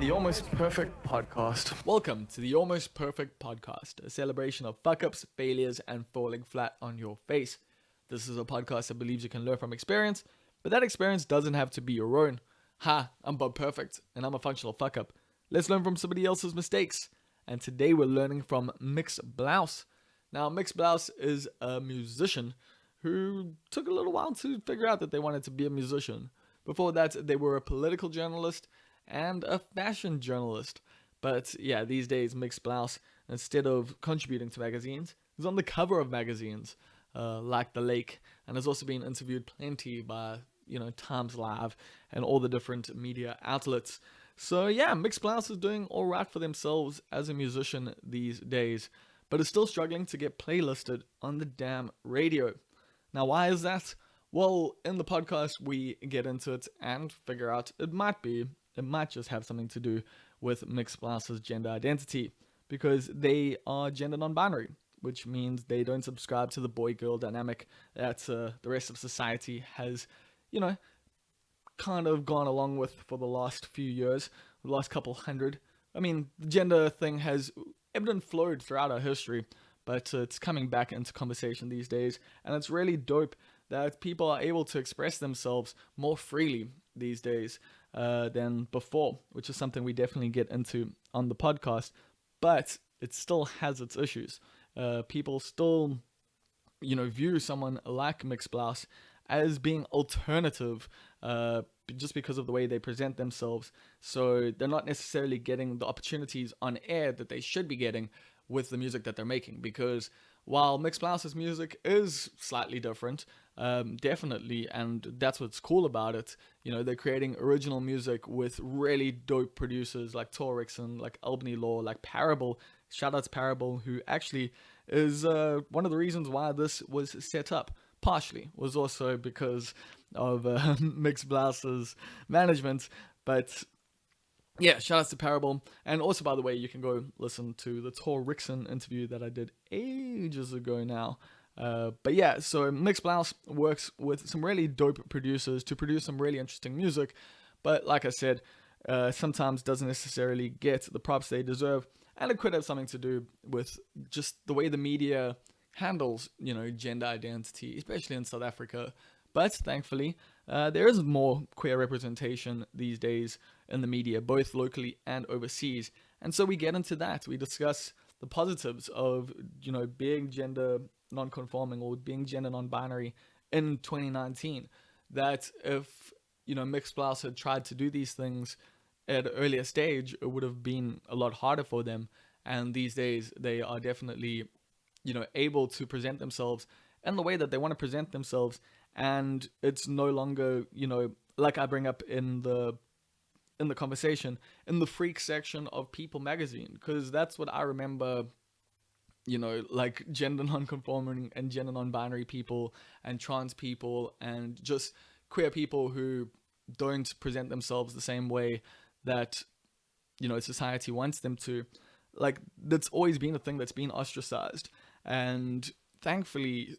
The Almost Perfect Podcast. Welcome to the Almost Perfect Podcast, a celebration of fuck ups, failures, and falling flat on your face. This is a podcast that believes you can learn from experience, but that experience doesn't have to be your own. Ha, I'm Bob Perfect, and I'm a functional fuck up. Let's learn from somebody else's mistakes. And today we're learning from Mx Blouse. Now, Mx Blouse is a musician who took a little while to figure out that they wanted to be a musician. Before that, they were a political journalist and a fashion journalist. But yeah, these days, Mx Blouse, instead of contributing to magazines, is on the cover of magazines, like The Lake, and has also been interviewed plenty by, Times Live and all the different media outlets. So yeah, Mx Blouse is doing all right for themselves as a musician these days, but is still struggling to get playlisted on the damn radio. Now, why is that? Well, in the podcast, we get into it and figure out it might just have something to do with Mx Blouse's gender identity, because they are gender non-binary, which means they don't subscribe to the boy-girl dynamic that the rest of society has, kind of gone along with for the last few years, the last couple hundred. I mean, the gender thing has ebbed and flowed throughout our history, but it's coming back into conversation these days, and it's really dope that people are able to express themselves more freely these days than before, which is something we definitely get into on the podcast. But it still has its issues. People still, view someone like Mx Blouse as being alternative, just because of the way they present themselves. So they're not necessarily getting the opportunities on air that they should be getting with the music that they're making, because while Mx Blouse's music is slightly different, definitely, and that's what's cool about it, they're creating original music with really dope producers like Torrixon, like Albany Law, like Parable. Shout out to Parable, who actually is one of the reasons why this was set up. Partially was also because of Mx Blouse's management, but yeah, shout outs to Parable. And also, by the way, you can go listen to the Torrixon interview that I did ages ago now. But yeah, so Mx Blouse works with some really dope producers to produce some really interesting music, but like I said, sometimes doesn't necessarily get the props they deserve, and it could have something to do with just the way the media handles, gender identity, especially in South Africa. But thankfully, there is more queer representation these days in the media, both locally and overseas. And so we get into that. We discuss the positives of, being gender non-conforming or being gender non-binary in 2019. That if, Mx Blouse had tried to do these things at an earlier stage, it would have been a lot harder for them. And these days, they are definitely able to present themselves in the way that they want to present themselves. And it's no longer, like I bring up in the conversation, in the freak section of People magazine, because that's what I remember, like gender non-conforming and gender non-binary people and trans people and just queer people who don't present themselves the same way that, society wants them to. Like, that's always been a thing that's been ostracized. And thankfully,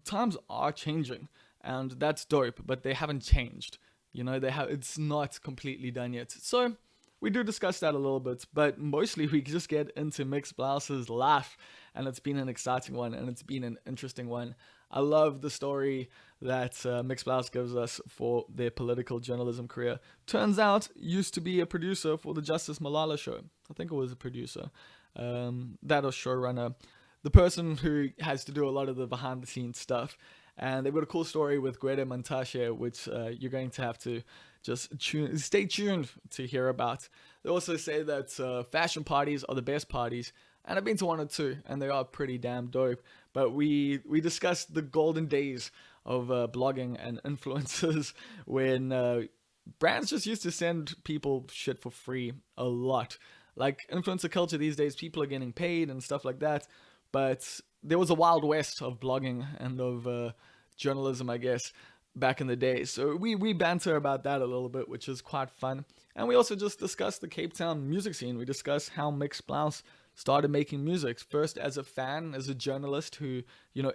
times are changing, and that's dope, but they haven't changed. It's not completely done yet. So we do discuss that a little bit, but mostly we just get into Mx Blouse's life, and it's been an exciting one, and it's been an interesting one. I love the story that Mx Blouse gives us for their political journalism career. Turns out, used to be a producer for the Justice Malala show. I think it was a producer. That or showrunner. The person who has to do a lot of the behind-the-scenes stuff. And they've got a cool story with Gwede Mantashe, which you're going to have to just stay tuned to hear about. They also say that fashion parties are the best parties, and I've been to one or two, and they are pretty damn dope. But we discussed the golden days of blogging and influencers when brands just used to send people shit for free a lot. Like influencer culture these days, people are getting paid and stuff like that. But there was a wild west of blogging and of journalism, I guess, back in the day. So we banter about that a little bit, which is quite fun. And we also just discussed the Cape Town music scene. We discussed how Mx Blouse started making music, first as a fan, as a journalist who,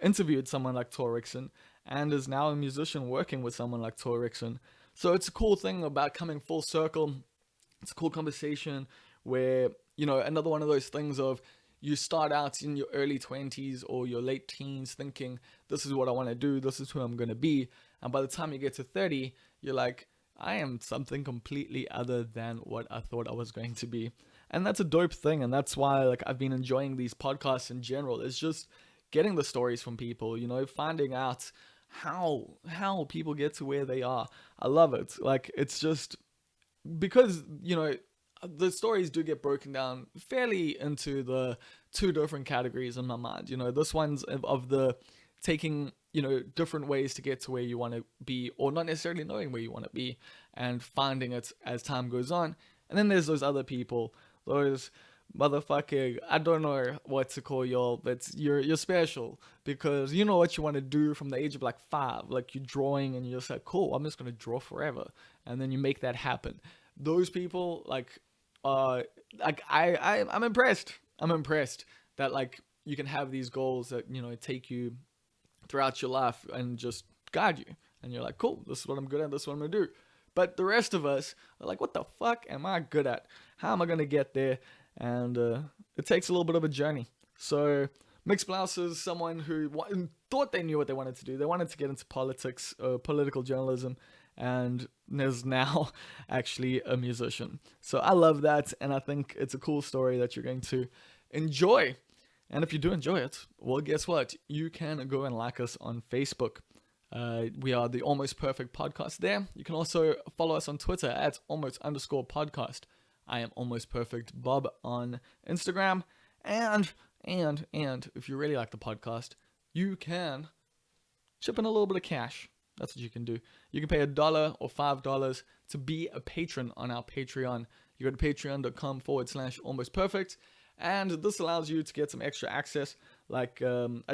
interviewed someone like Torrixon, and is now a musician working with someone like Torrixon. So it's a cool thing about coming full circle It's a cool conversation where, another one of those things of you start out in your early 20s or your late teens thinking, this is what I want to do, this is who I'm going to be. And by the time you get to 30, you're like, I am something completely other than what I thought I was going to be. And that's a dope thing. And that's why I've been enjoying these podcasts in general. It's just getting the stories from people, finding out how people get to where they are. I love it. It's just because, the stories do get broken down fairly into the two different categories in my mind. This one's of the taking, different ways to get to where you want to be, or not necessarily knowing where you want to be and finding it as time goes on. And then there's those other people, those motherfucking, I don't know what to call y'all, but you're special because you know what you want to do from the age of 5. You're drawing and you're just like, cool, I'm just going to draw forever. And then you make that happen. Those people, I'm impressed. I'm impressed that you can have these goals that, take you throughout your life and just guide you. And you're like, cool, this is what I'm good at, this is what I'm going to do. But the rest of us are like, what the fuck am I good at? How am I going to get there? And it takes a little bit of a journey. So Mx Blouse is someone who thought they knew what they wanted to do. They wanted to get into politics, political journalism, and is now actually a musician. So I love that, and I think it's a cool story that you're going to enjoy. And if you do enjoy it, well, guess what? You can go and like us on Facebook. We are the Almost Perfect Podcast there. You can also follow us on Twitter at almost_podcast. I am Almost Perfect Bob on Instagram. And if you really like the podcast, you can chip in a little bit of cash. That's what you can do. You can pay $1 or $5 to be a patron on our Patreon. You go to patreon.com/almostperfect. And this allows you to get some extra access. I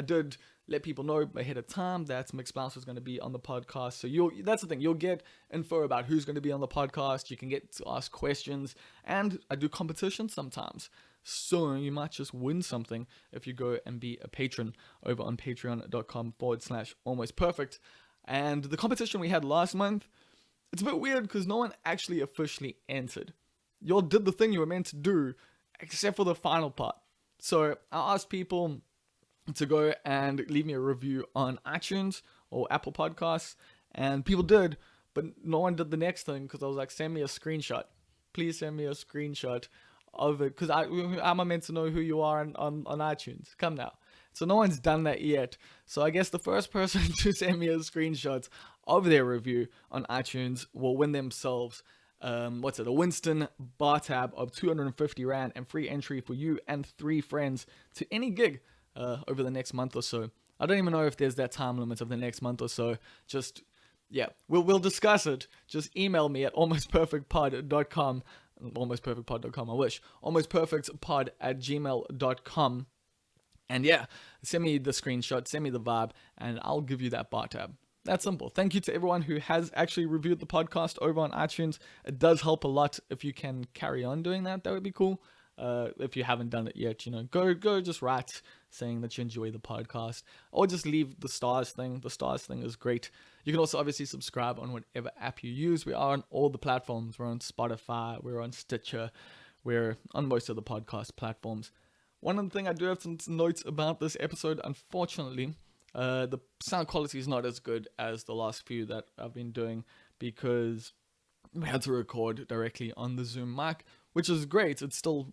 did let people know ahead of time that Mx Blouse was going to be on the podcast. So that's the thing. You'll get info about who's going to be on the podcast. You can get to ask questions. And I do competitions sometimes. So you might just win something if you go and be a patron over on patreon.com/almostperfect. And the competition we had last month, it's a bit weird because no one actually officially entered. Y'all did the thing you were meant to do, except for the final part. So I asked people to go and leave me a review on iTunes or Apple Podcasts, and people did, but no one did the next thing because I was like, send me a screenshot. Please send me a screenshot of it, because I'm meant to know who you are on iTunes. Come now. So no one's done that yet. So I guess the first person to send me a screenshot of their review on iTunes will win themselves a Winston bar tab of 250 Rand and free entry for you and 3 friends to any gig over the next month or so. I don't even know if there's that time limit of the next month or so. Just, yeah, we'll discuss it. Just email me at almostperfectpod.com. Almostperfectpod.com, I wish. Almostperfectpod@gmail.com. And yeah, send me the screenshot, send me the vibe, and I'll give you that bar tab. That's simple. Thank you to everyone who has actually reviewed the podcast over on iTunes. It does help a lot if you can carry on doing that. That would be cool. If you haven't done it yet, go just write saying that you enjoy the podcast, or just leave the stars thing. The stars thing is great. You can also obviously subscribe on whatever app you use. We are on all the platforms. We're on Spotify. We're on Stitcher. We're on most of the podcast platforms. One other thing I do have to note about this episode, unfortunately, the sound quality is not as good as the last few that I've been doing because we had to record directly on the Zoom mic, which is great. It's still,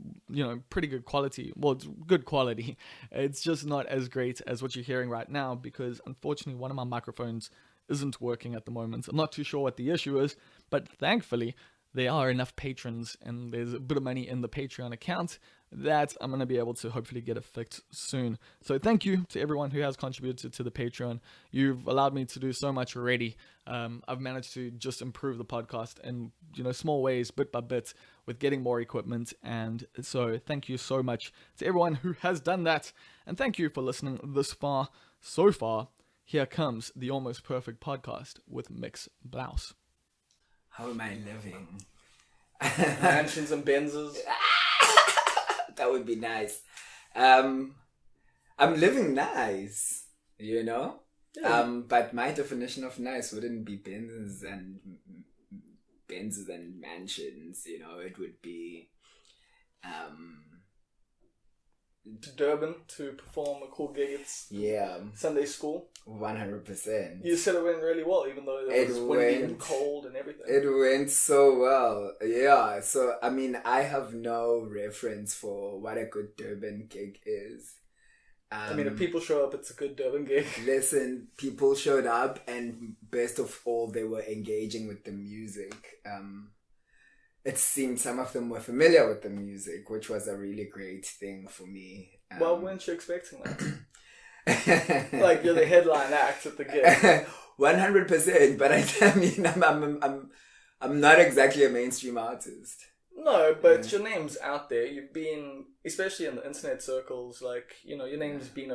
pretty good quality. Well, it's good quality. It's just not as great as what you're hearing right now because, unfortunately, one of my microphones isn't working at the moment. I'm not too sure what the issue is, but thankfully, there are enough patrons and there's a bit of money in the Patreon account that I'm going to be able to hopefully get it fixed soon. So thank you to everyone who has contributed to the Patreon. You've allowed me to do so much already. I've managed to just improve the podcast in, small ways, bit by bit, with getting more equipment. And so thank you so much to everyone who has done that. And thank you for listening this far. So far, here comes the Almost Perfect Podcast with Mx Blouse. How am I living? Mansions and Benzes. That would be nice. I'm living nice, Yeah. But my definition of nice wouldn't be Benzes and Benzes and mansions. It would be To Durban to perform a cool gig at Sunday school. 100%. You said it went really well, even though it was windy and cold and everything. It went so well. Yeah. So, I mean, I have no reference for what a good Durban gig is. I mean, if people show up, it's a good Durban gig. Listen, people showed up, and best of all, they were engaging with the music. It seemed some of them were familiar with the music, which was a really great thing for me. Well, weren't you expecting that? Like, you're the headline act at the gig. 100%, but I mean, I'm not exactly a mainstream artist. No, but your name's out there. You've been, especially in the internet circles, like, your name's been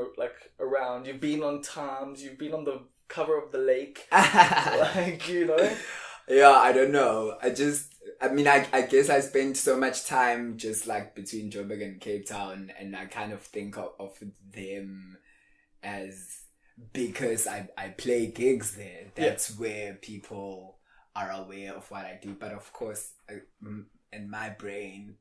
around. You've been on Times. You've been on the cover of The Lake. Yeah, I don't know. I guess I spent so much time just like between Joburg and Cape Town, and I kind of think of them as, because I play gigs there. That's where people are aware of what I do. But of course, in my brain,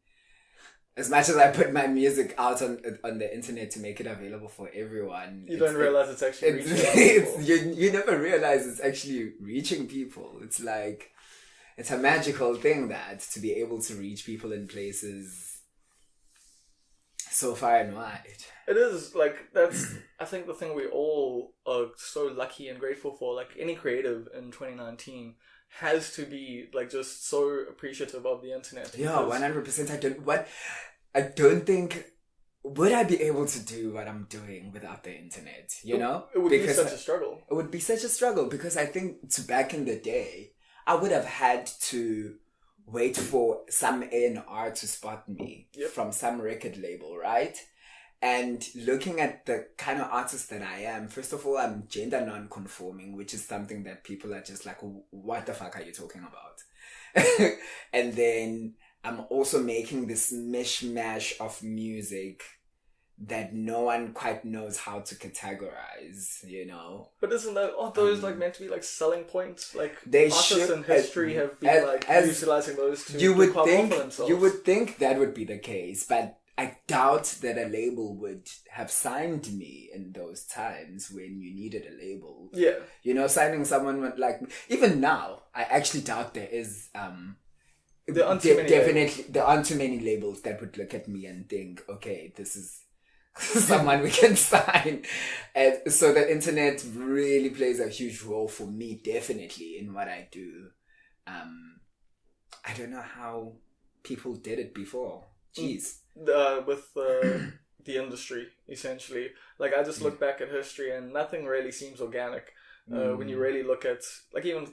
as much as I put my music out on the internet to make it available for everyone, you don't realize it's actually reaching people. You never realize it's actually reaching people. It's like, it's a magical thing that to be able to reach people in places so far and wide. It is, like, that's, I think, the thing we all are so lucky and grateful for. Like, any creative in 2019 has to be, like, just so appreciative of the internet. Yeah, 100%. I don't think, would I be able to do what I'm doing without the internet, It would be such a struggle. It would be such a struggle, because I think back in the day, I would have had to wait for some A&R to spot me from some record label, right? And looking at the kind of artist that I am, first of all, I'm gender non-conforming, which is something that people are just like, what the fuck are you talking about? And then I'm also making this mishmash of music that no one quite knows how to categorize, But isn't that, those like meant to be like selling points? Like, they artists in history have been utilizing those to for themselves. You would think that would be the case, but I doubt that a label would have signed me in those times when you needed a label. Yeah. Signing someone like me. Even now, I actually doubt there is... there aren't too many labels that would look at me and think, okay, this is someone we can sign. And so the internet really plays a huge role for me, definitely, in what I do. I don't know how people did it before. Jeez. With the industry, essentially. Like, I just look back at history and nothing really seems organic. When you really look at, like, even,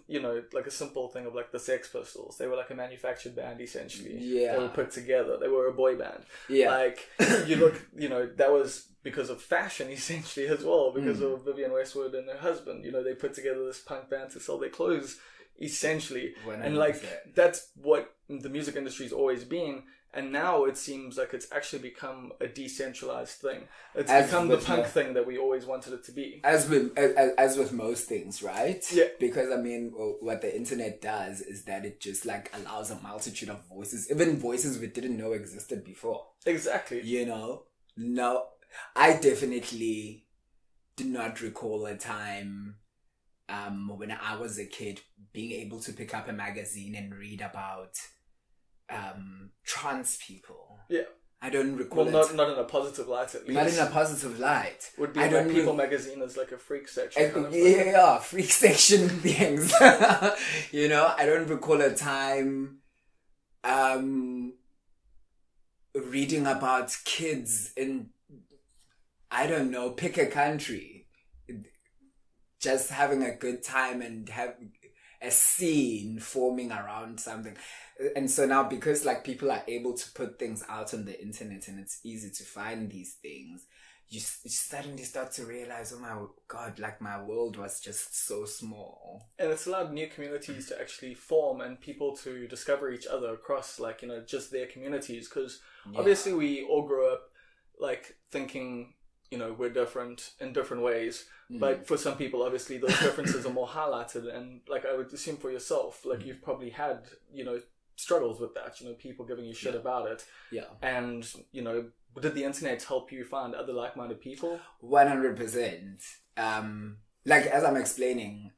like a simple thing of like the Sex Pistols, they were like a manufactured band, essentially. Yeah. They were put together. They were a boy band. Yeah. Like, you look, that was because of fashion, essentially, as well, because of Vivienne Westwood and her husband. They put together this punk band to sell their clothes, essentially. 100%. And like, that's what the music industry's always been. And now it seems like it's actually become a decentralized thing. It's become the punk thing that we always wanted it to be. As with most things, right? Yeah. Because, I mean, what the internet does is that it just, like, allows a multitude of voices, even voices we didn't know existed before. Exactly. No, I definitely do not recall a time when I was a kid being able to pick up a magazine and read about trans people. Yeah. I don't recall not in a positive light, at least. Not in a positive light. Would be like People magazine as like a freak section. Kind of yeah, freak section things. I don't recall a time reading about kids in, I don't know, pick a country, just having a good time and have a scene forming around something. And so now, because like people are able to put things out on the internet and it's easy to find these things, you suddenly start to realize, oh my God, like my world was just so small. And it's allowed new communities to actually form and people to discover each other across like, just their communities. Because obviously we all grew up like thinking we're different in different ways. But for some people, obviously, those differences are more highlighted. And like I would assume for yourself, like you've probably had, struggles with that, people giving you shit about it. Yeah. And, did the internet help you find other like-minded people? 100%. Like as I'm explaining,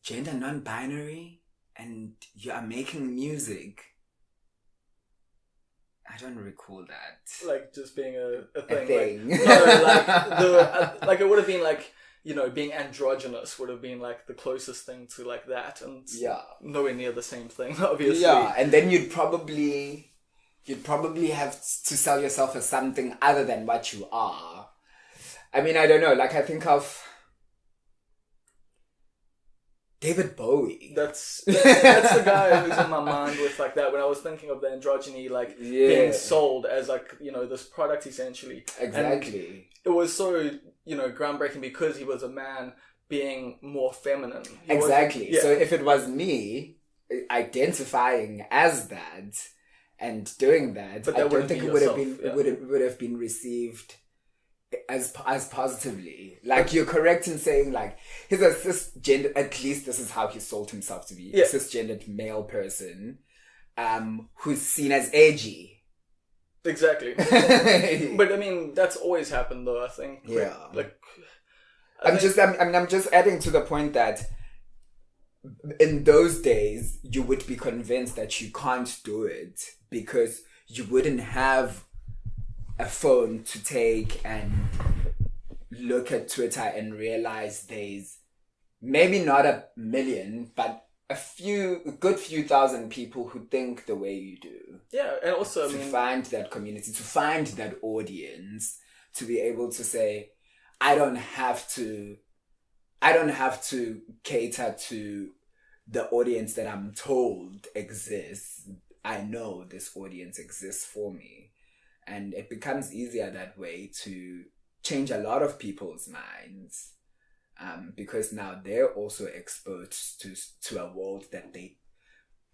gender non-binary and you are making music. I don't recall that. Like just being a thing. A thing. Like, no, like it would have been like, being androgynous would have been like the closest thing to like that, and nowhere near the same thing, obviously. Yeah, and then you'd probably have to sell yourself as something other than what you are. I mean, I don't know. Like I think of David Bowie. That's the guy who's in my mind with like that. When I was thinking of the androgyny, like being sold as like this product essentially. Exactly. And it was so groundbreaking because he was a man being more feminine. Exactly. So if it was me identifying as that and doing that, I don't think it would have been received as positively. Like you're correct in saying like he's a cisgender, at least this is how he sold himself to be, a cisgendered male person who's seen as edgy. Exactly. But I mean that's always happened though, I think. Yeah. Like I'm just adding to the point that in those days you would be convinced that you can't do it because you wouldn't have a phone to take and look at Twitter and realize there's maybe not 1 million, but a good few thousand people who think the way you do. Yeah, and also to find that community, to find that audience, to be able to say, I don't have to cater to the audience that I'm told exists. I know this audience exists for me. And it becomes easier that way to change a lot of people's minds because now they're also exposed to a world that they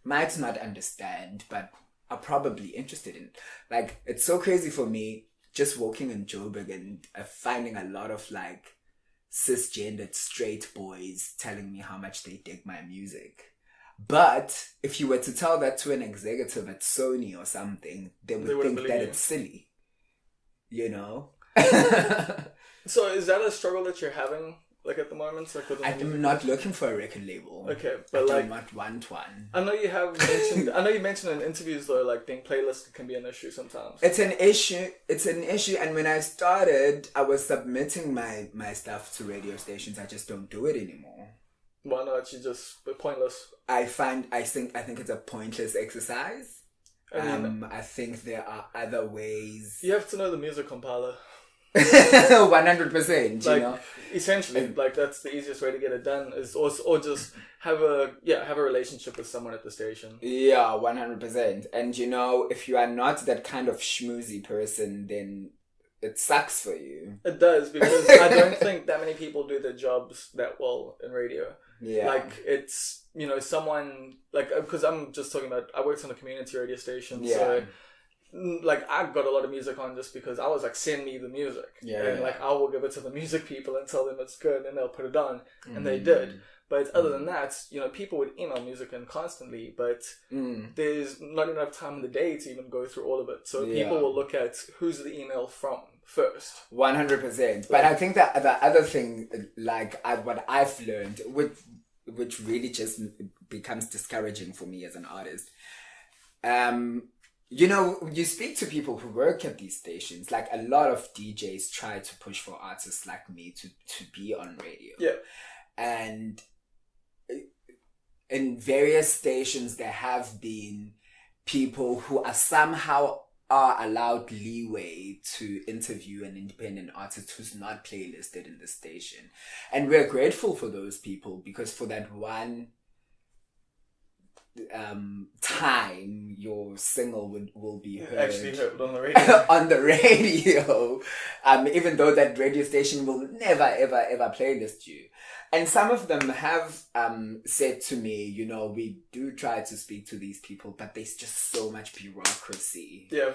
might not understand but are probably interested in. Like, it's so crazy for me just walking in Joburg and finding a lot of like cisgendered straight boys telling me how much they dig my music. But if you were to tell that to an executive at Sony or something, they would think that it's silly. So is that a struggle that you're having, like at the moment? Like I'm not looking for a record label. Okay, but I do not want one. I know you have mentioned. I know you mentioned in interviews though, like being playlisted can be an issue sometimes. It's an issue. And when I started, I was submitting my stuff to radio stations. I just don't do it anymore. Why not? You just pointless. I think it's a pointless exercise. I think there are other ways. You have to know the music compiler. 100%. Like essentially, like that's the easiest way to get it done is or just have a relationship with someone at the station. Yeah, 100%. And if you are not that kind of schmoozy person, then it sucks for you. It does, because I don't think that many people do their jobs that well in radio. Yeah. Like it's, someone like, because I'm just talking about, I worked on a community radio station. Yeah. So like I got a lot of music on just because I was like, send me the music. Yeah. And like, I will give it to the music people and tell them it's good and they'll put it on. And they did. But other than that, people would email music in constantly, but there's not enough time in the day to even go through all of it. So people will look at who's the email from first. 100%. But I think that the other thing, like what I've learned, which really just becomes discouraging for me as an artist, you speak to people who work at these stations. Like a lot of DJs try to push for artists like me to be on radio. Yeah. And in various stations, there have been people who are somehow allowed leeway to interview an independent artist who's not playlisted in the station. And we're grateful for those people because for that one time your single will be heard. Actually heard on the radio. On the radio. Even though that radio station will never, ever, ever playlist you. And some of them have said to me, you know, we do try to speak to these people, but there's just so much bureaucracy. Yeah.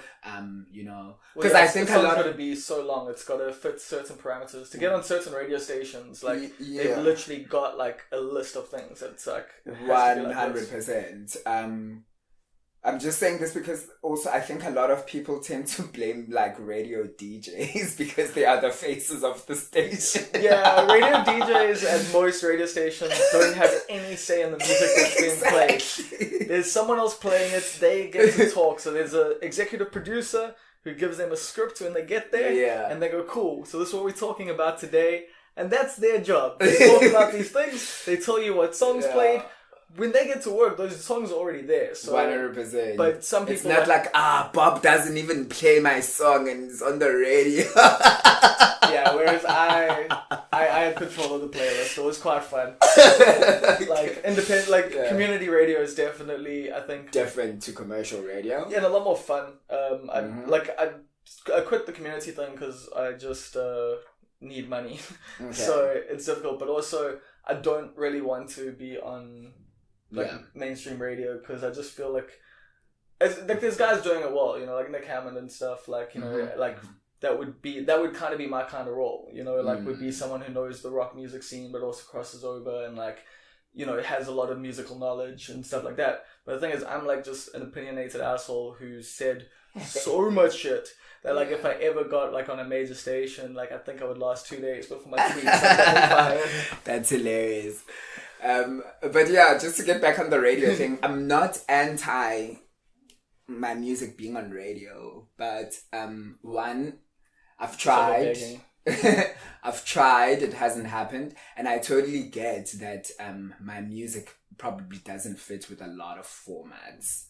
You know, because I think the a song's lot got to of be so long. It's got to fit certain parameters to get on certain radio stations. Like yeah. they've literally got like a list of things. It's like it has to be like this. 100%. I'm just saying this because also I think a lot of people tend to blame like radio DJs because they are the faces of the station. Yeah, radio DJs at most radio stations don't have any say in the music that's being played. There's someone else playing it, they get to talk. So there's an executive producer who gives them a script when they get there, and they go, cool, so this is what we're talking about today. And that's their job. They talk about these things, they tell you what songs played. When they get to work, those songs are already there. So 100%. But some people... It's not like, Bob doesn't even play my song and it's on the radio. Yeah, whereas I had control of the playlist. So it was quite fun. Like, independent, like, community radio is definitely, I think... different to commercial radio. Yeah, and a lot more fun. I quit the community thing because I just need money. Okay. So it's difficult. But also, I don't really want to be on... like mainstream radio because I just feel like there's guys doing it well, you know, like Nick Hammond and stuff, like, you know, like that would kind of be my kind of role, you know, like would be someone who knows the rock music scene but also crosses over and like, you know, has a lot of musical knowledge and stuff like that. But the thing is, I'm like just an opinionated asshole who said so much shit that like if I ever got like on a major station, like I think I would last 2 days before my tweets are fired. That's hilarious. But yeah, just to get back on the radio thing, I'm not anti my music being on radio, but one, I've tried. I've tried, it hasn't happened, and I totally get that my music probably doesn't fit with a lot of formats.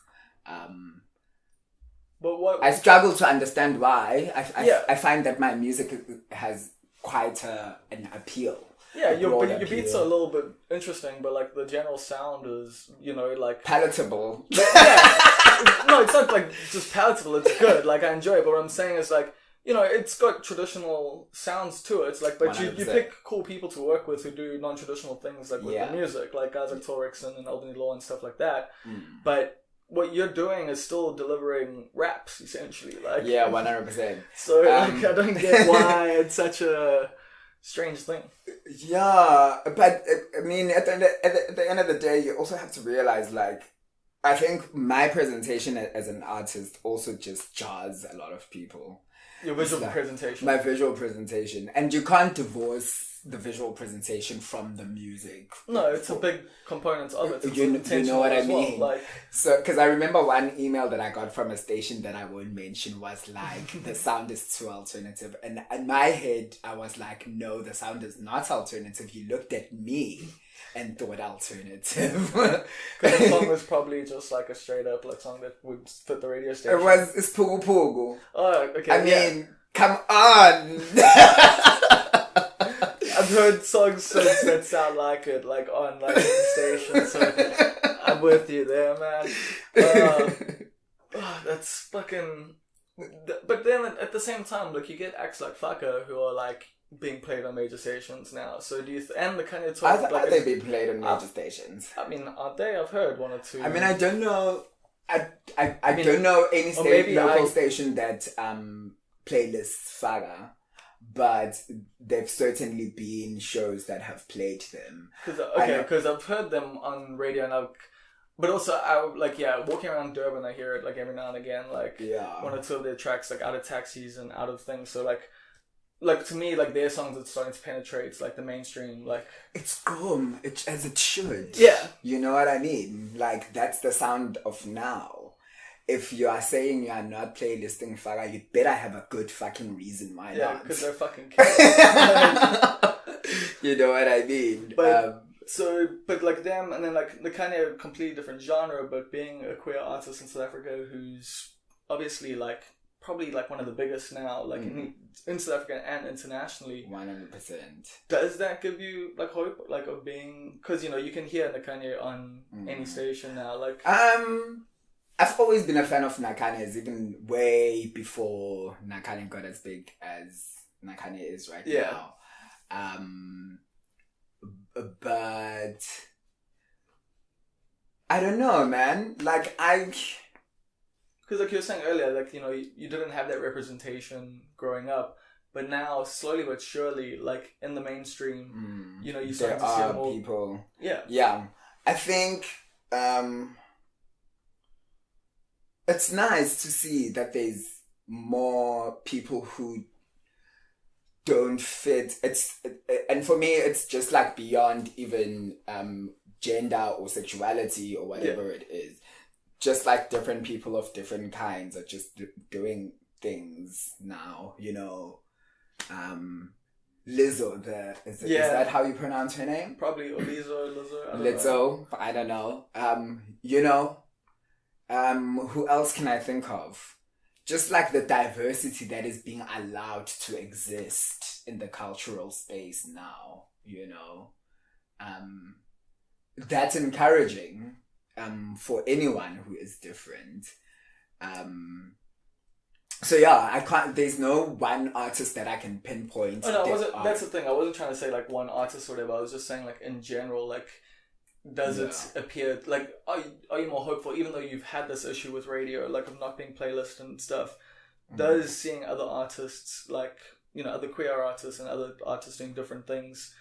But what I struggle to understand why. I find that my music has quite an appeal. Yeah, your beats are a little bit interesting, but like the general sound is, you know, like palatable. No, it's not like just palatable. It's good. Like I enjoy it. But what I'm saying is like, you know, it's got traditional sounds to it. It's like, but you pick cool people to work with who do non-traditional things like with the music, like guys like Torrickson and Albany Law and stuff like that. But what you're doing is still delivering raps essentially. Like 100%. So like, I don't get why it's such a strange thing. Yeah, but I mean, at the end of the day, you also have to realize, like, I think my presentation as an artist also just jars a lot of people. Your visual presentation. My visual presentation. And you can't divorce the visual presentation from the music. No, it's a big component of it. You know what I mean? Well. Like, so, because I remember one email that I got from a station that I won't mention was like, the sound is too alternative. And in my head, I was like, no, the sound is not alternative. You looked at me and thought alternative. Because the song was probably just like a straight up like song that would fit the radio station. It's Pugu Pugu. Oh, okay. I mean, come on. I've heard songs that sound like it, like on like stations. So I'm with you there, man. That's fucking. But then at the same time, like you get acts like Fucker who are like being played on major stations now. So do you and the kind of talk are they being played on major stations? I mean, aren't they? I've heard one or two. I mean, I don't know. I don't know any local station that playlists Faga. But they've certainly been shows that have played them. Because I've heard them on radio and but also walking around Durban, I hear it like every now and again, like one or two of their tracks like out of taxis and out of things. So like to me, like their songs are starting to penetrate like the mainstream, like it's gum, as it should. Yeah, you know what I mean. Like that's the sound of now. If you are saying you are not playlisting Faga, you better have a good fucking reason why not. Yeah, because they're fucking kids. You know what I mean? But, but like them, and then like the kind of completely different genre, but being a queer artist in South Africa who's obviously like probably like one of the biggest now, like in South Africa and internationally. 100%. Does that give you like hope, like of being? Because you can hear Nakanye on any station now. Like, I've always been a fan of Nakanye's, even way before Nakanye got as big as Nakanye is right now. But I don't know, man. Like because like you were saying earlier, like you didn't have that representation growing up, but now slowly but surely, like in the mainstream, you start to see more people. Yeah. I think it's nice to see that there's more people who don't fit. And for me, it's just like beyond even gender or sexuality or whatever it is. Just like different people of different kinds are just doing things now, Lizzo, is that how you pronounce her name? Probably, or Lizzo. Lizzo, I don't know. Who else can I think of? Just like the diversity that is being allowed to exist in the cultural space now, that's encouraging for anyone who is different. I can't, there's no one artist that I can pinpoint. Oh, no, that's the thing. I wasn't trying to say like one artist or whatever. I was just saying like in general, like, does it appear like are you more hopeful, even though you've had this issue with radio, like of not being playlisted and stuff? Does seeing other artists, like other queer artists and other artists doing different things,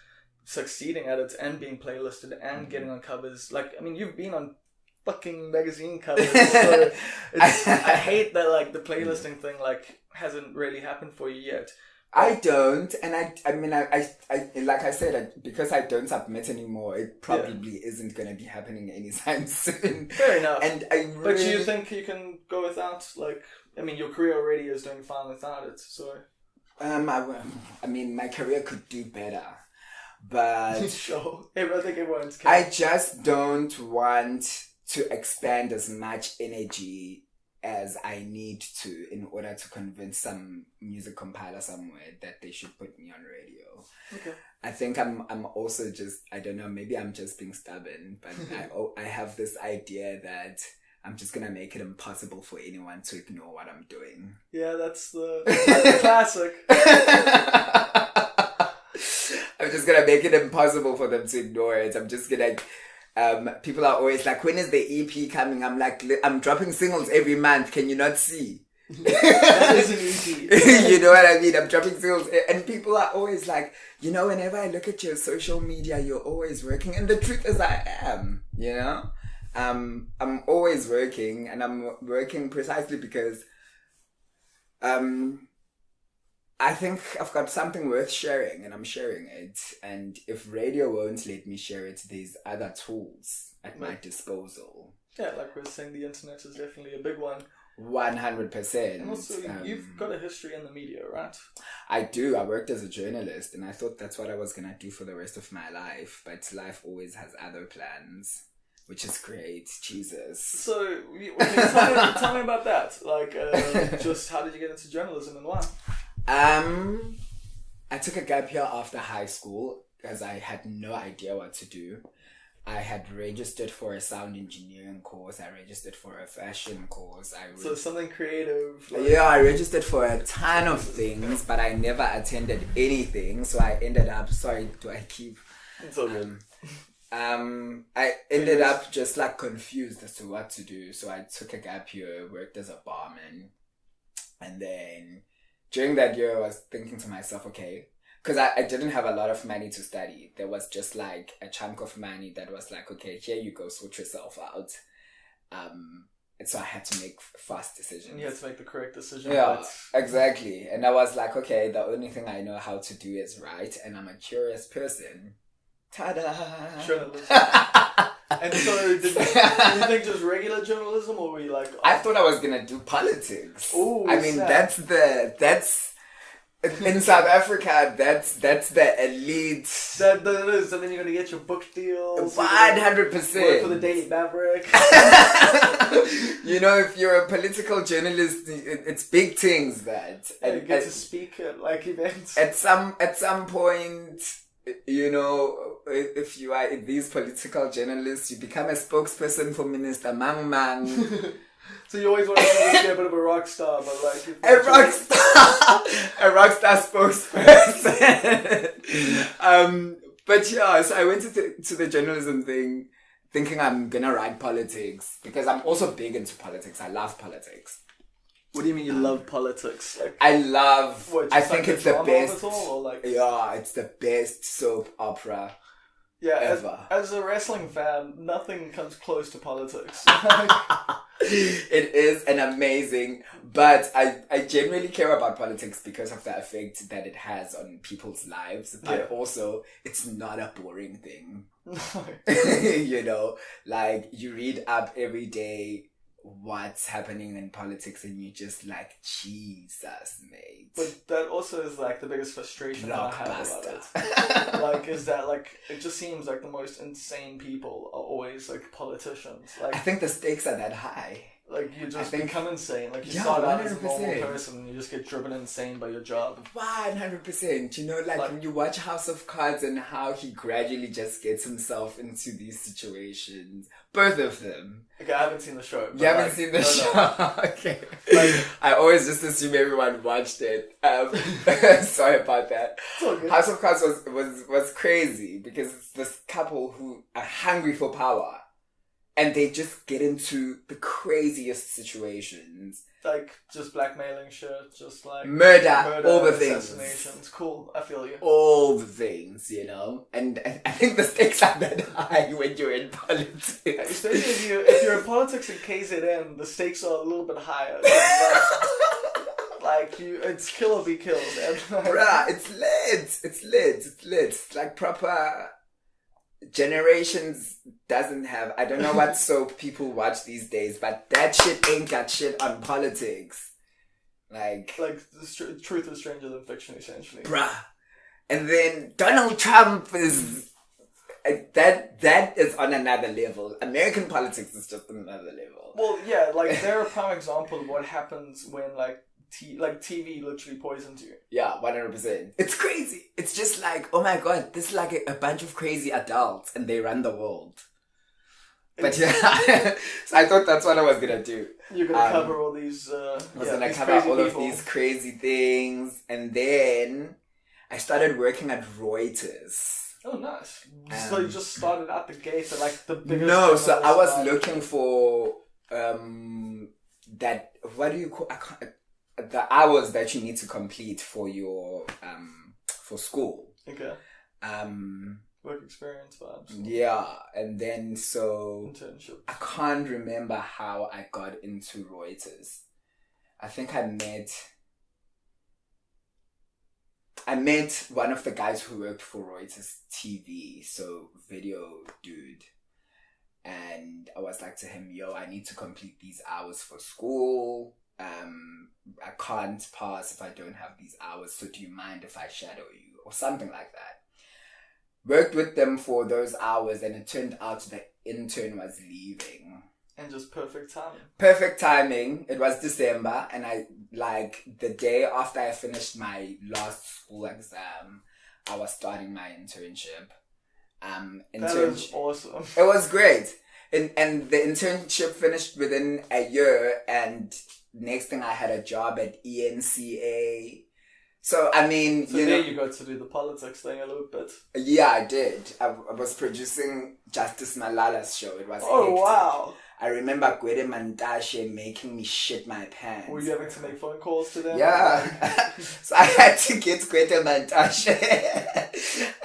succeeding at it and being playlisted and getting on covers, like, I mean, you've been on fucking magazine covers, so I hate that like the playlisting thing like hasn't really happened for you yet. I don't, and I mean, I like I said, because I don't submit anymore, it probably isn't going to be happening anytime soon. Fair enough. And but do you think you can go without, like, I mean, your career already is doing fine without it, so... I mean, my career could do better, but... Sure. I think everyone's... I just don't want to expand as much energy as I need to in order to convince some music compiler somewhere that they should put me on radio. Okay. I think I'm also just, I don't know, maybe I'm just being stubborn, but I have this idea that I'm just going to make it impossible for anyone to ignore what I'm doing. Yeah, that's the classic. I'm just going to make it impossible for them to ignore it. I'm just going to... people are always like, when is the EP coming? I'm like, I'm dropping singles every month. Can you not see? That is an EP. You know what I mean? I'm dropping singles. And people are always like, whenever I look at your social media, you're always working. And the truth is I am, I'm always working, and I'm working precisely because I think I've got something worth sharing, and I'm sharing it. And if radio won't let me share it, there's other tools at my disposal. Yeah, like we're saying, the internet is definitely a big one. 100%. And also, you've got a history in the media, right? I do. I worked as a journalist, and I thought that's what I was going to do for the rest of my life. But life always has other plans, which is great. Jesus. So, tell me about that. Like, just how did you get into journalism and why? I took a gap year after high school because I had no idea what to do. I had registered for a sound engineering course. I registered for a fashion course. So something creative. Like... Yeah, I registered for a ton of things, but I never attended anything. So I ended up... Sorry, do I keep... It's all good. I ended up just like confused as to what to do. So I took a gap year, worked as a barman. And then during that year, I was thinking to myself, okay... Because I didn't have a lot of money to study. There was just like a chunk of money that was like, okay, here you go, sort yourself out. And so I had to make fast decisions. You had to make the correct decision. Yeah, exactly. And I was like, okay, the only thing I know how to do is write, and I'm a curious person. Ta-da! Journalism. And so, did you think just regular journalism, or were you like... I thought I was going to do politics. Ooh, I mean, snap. In South Africa, that's the elite. That is, and then you're gonna get your book deals. 100%. Work for the Daily Maverick. You know, if you're a political journalist, it's big things that. And you get to speak at like events. At some point, you know, if you are these political journalists, you become a spokesperson for Minister Mang Mang. So you always want to be a bit of a rock star, but like a rock star spokesperson. But yeah, so I went to the journalism thing, thinking I'm gonna write politics because I'm also big into politics. I love politics. What do you mean you love politics? Like, I love. What, I think it's the best. Or like, yeah, it's the best soap opera. Yeah, ever. As a wrestling fan, nothing comes close to politics. It is an amazing, but I genuinely care about politics because of the effect that it has on people's lives. But also, it's not a boring thing. You know, like you read up every day what's happening in politics and you just like, Jesus, mate. But that also is like the biggest frustration that I have about it. Like, is that like, it just seems like the most insane people are always like politicians. Like, I think the stakes are that high. Like, you just become insane. Like, you Yeah, start out as a 100%. normal person and you just get driven insane by your job. 100%. You know, like when you watch House of Cards and how he gradually just gets himself into these situations. Both of them. Okay, I haven't seen the show. You haven't seen the show? No. Okay. Like, I always just assume everyone watched it. Sorry about that. it's all good. House of Cards was crazy because it's this couple who are hungry for power. And they just get into the craziest situations. Like, just blackmailing shit, just like... Murder, all the assassinations. things. Cool, I feel you. All the things, you know? And I think the stakes are that high when you're in politics. Especially if you're in politics in KZN, the stakes are a little bit higher. Like, it's kill or be killed. And like, Bruh, it's lit. It's lit. It's lit. It's like proper... Generations doesn't have, I don't know what soap people watch these days, but that shit ain't got shit on politics. Like the truth is stranger than fiction, essentially. Bruh. And then Donald Trump is, that is on another level. American politics is just another level. Well, yeah, like they're a prime example of what happens when like TV literally poisons you. Yeah, 100%. It's crazy. It's just like, oh my god, this is like a bunch of crazy adults and they run the world. But yeah, so I thought that's what I was gonna do. You're gonna cover all these. I was gonna cover all of these crazy things, and then I started working at Reuters. Oh, nice. So you just started at the gate at like the biggest. No, so I was looking for that. What do you call? The hours that you need to complete for your for school. Okay. Work experience vibes. Yeah, and then so internship. I can't remember how I got into Reuters. I think I met one of the guys who worked for Reuters TV, so video dude. And I was like to him, yo, I need to complete these hours for school. I can't pass if I don't have these hours, so do you mind if I shadow you? Or something like that. Worked with them for those hours, and it turned out the intern was leaving. And just perfect timing. Perfect timing. It was December, and I, like, the day after I finished my last school exam, I was starting my internship. That is awesome. It was great. And the internship finished within a year, and next thing I had a job at ENCA. So, I mean, so you got to do the politics thing a little bit. Yeah, I did. I was producing Justice Malala's show. It was hectic. Wow. I remember Gwede Mantashe making me shit my pants. Were you having to make phone calls to them? Yeah. So I had to get Gwede Mantashe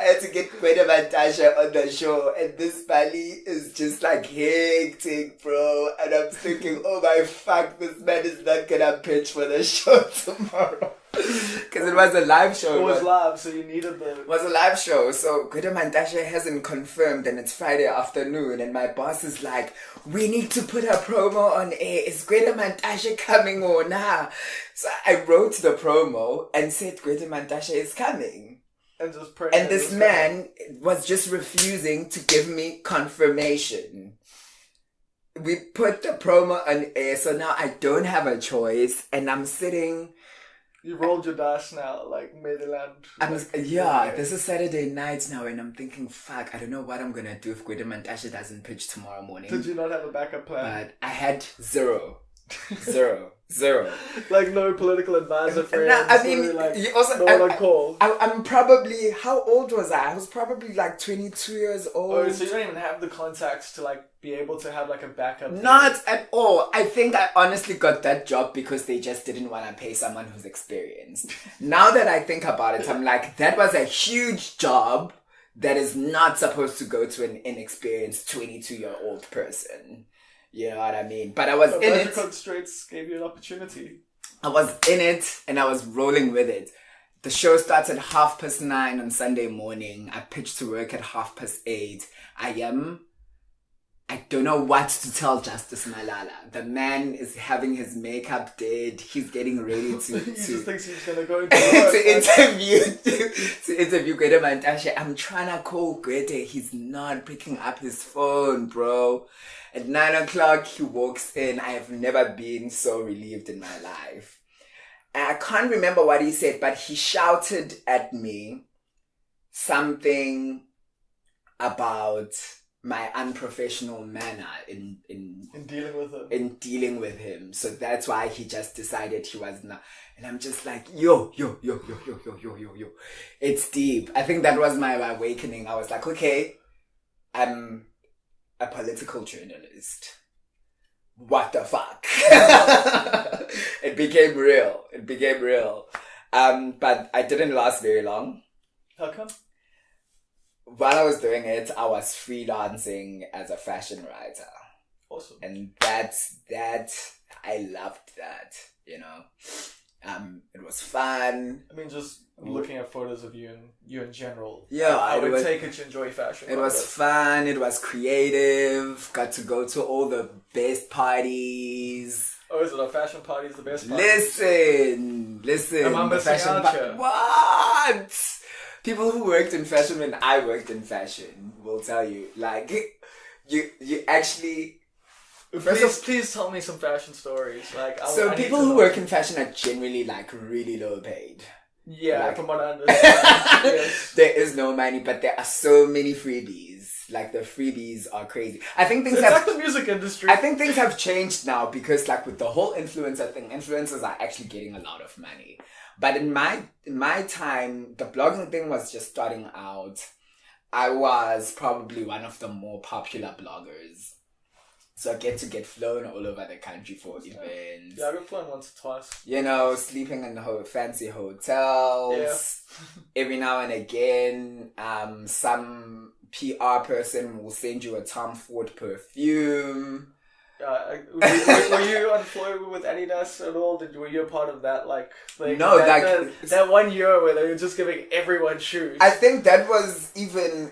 I had to get Gwede Mantashe on the show, and this Bali is just like hectic, bro. And I'm thinking, oh my fuck, this man is not gonna pitch for the show tomorrow. Because it was a live show. It was live, so you needed the... It was a live show, so Gwede Mantashe hasn't confirmed, and it's Friday afternoon, and my boss is like, we need to put a promo on air. Is Gwede Mantashe coming or nah? So I wrote the promo and said Gwede Mantashe is coming. And this man was just refusing to give me confirmation. We put the promo on air, so now I don't have a choice, and I'm sitting... You rolled your dice now, like Maryland. This is Saturday night now, and I'm thinking, fuck, I don't know what I'm gonna do if Gwede Mantashe doesn't pitch tomorrow morning. Did you not have a backup plan? But I had zero. Like no political advisor friends. No, I mean, like, you also, no one on call. I'm probably, how old was I? I was probably like 22 years old. Oh, so you don't even have the contacts to like be able to have like a backup. Not at all. I think I honestly got that job because they just didn't want to pay someone who's experienced. Now that I think about it, I'm like, that was a huge job that is not supposed to go to an inexperienced 22-year-old person. You know what I mean? But I was in it. Constraints gave you an opportunity. I was in it and I was rolling with it. The show starts at 9:30 on Sunday morning. I pitched to work at 8:30. I don't know what to tell Justice Malala. The man is having his makeup did. He's getting ready to he just thinks he's gonna go into to interview Gwede Mantashe. I'm trying to call Gwede. He's not picking up his phone, bro. At 9:00 he walks in. I have never been so relieved in my life. And I can't remember what he said, but he shouted at me something about my unprofessional manner in dealing with him. So that's why he just decided he was not. And I'm just like, yo. It's deep. I think that was my awakening. I was like, okay, I'm a political journalist. What the fuck? It became real. But I didn't last very long. How come? While I was doing it, I was freelancing as a fashion writer. Awesome. And I loved that, you know. It was fun. I mean, just looking at photos of you in general. Yeah, I would take it to enjoy fashion. It was fun. It was creative. Got to go to all the best parties. Oh, is it a fashion party is the best party? Listen. Am I missing out here? What? People who worked in fashion when I worked in fashion will tell you, like, you actually... Please tell me some fashion stories. Like, so people who work in fashion are generally like really low paid. Yeah, like, from what I understand. Yes. There is no money, but there are so many freebies. Like the freebies are crazy. I think things it's like the music industry. I think things have changed now because like with the whole influencer thing, influencers are actually getting a lot of money. But in my time, the blogging thing was just starting out. I was probably one of the more popular bloggers. So I get flown all over the country for events. Yeah, I got flown once or twice. You know, sleeping in fancy hotels. Yeah. Every now and again, some PR person will send you a Tom Ford perfume. Were you on floor with Adidas at all? Were you a part of that thing? No, that 1 year where they were just giving everyone shoes. I think that was even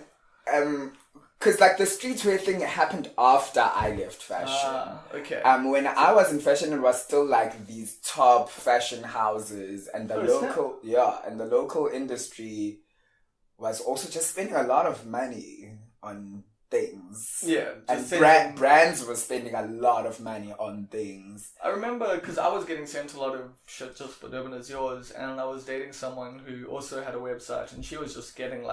because the streetwear thing happened after I left fashion. Okay. When I was in fashion, it was still these top fashion houses, and the local industry was also just spending a lot of money on things. Yeah. And brands were spending a lot of money on things. I remember because I was getting sent a lot of shit just for Durban as yours, and I was dating someone who also had a website, and she was just getting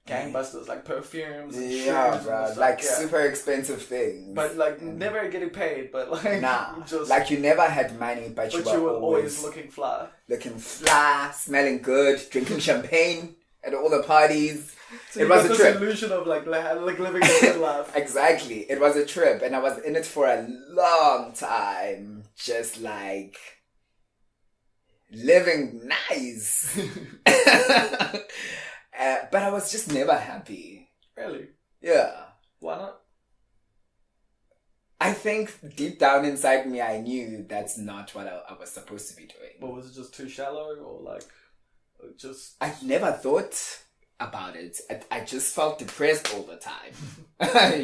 gangbusters, perfumes and shoes bro, and super expensive things. But never getting paid, but nah. Just you never had money, but you were always looking fly. Looking fly, smelling good, drinking champagne at all the parties. So it was a trip. Illusion of living a good life. Exactly. It was a trip, and I was in it for a long time. Just living nice. But I was just never happy. Really? Yeah. Why not? I think deep down inside me, I knew that's not what I was supposed to be doing. But was it just too shallow, or like, just? I never thought about it. I just felt depressed all the time,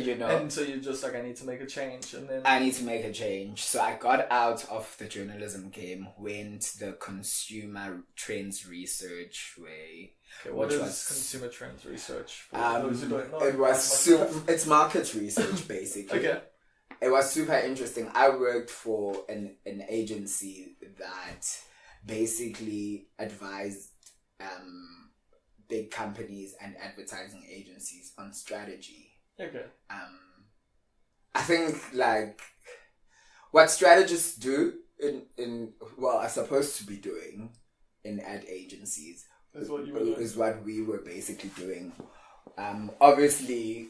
you know. And so you just like, I need to make a change, and then I need to make a change. So I got out of the journalism game, went the consumer trends research way. Okay, what is consumer trends research? For those who don't know, it's market research basically. Okay. It was super interesting. I worked for an agency that basically advised big companies and advertising agencies on strategy. Okay. I think like what strategists do are supposed to be doing in ad agencies is what you were doing. Is what we were basically doing. Obviously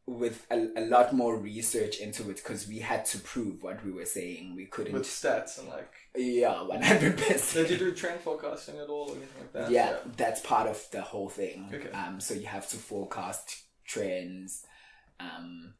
with a lot more research into it, because we had to prove what we were saying. We couldn't with stats and like 100%. Did you do trend forecasting at all or anything like that? Yeah, that's part of the whole thing. Okay. So you have to forecast trends.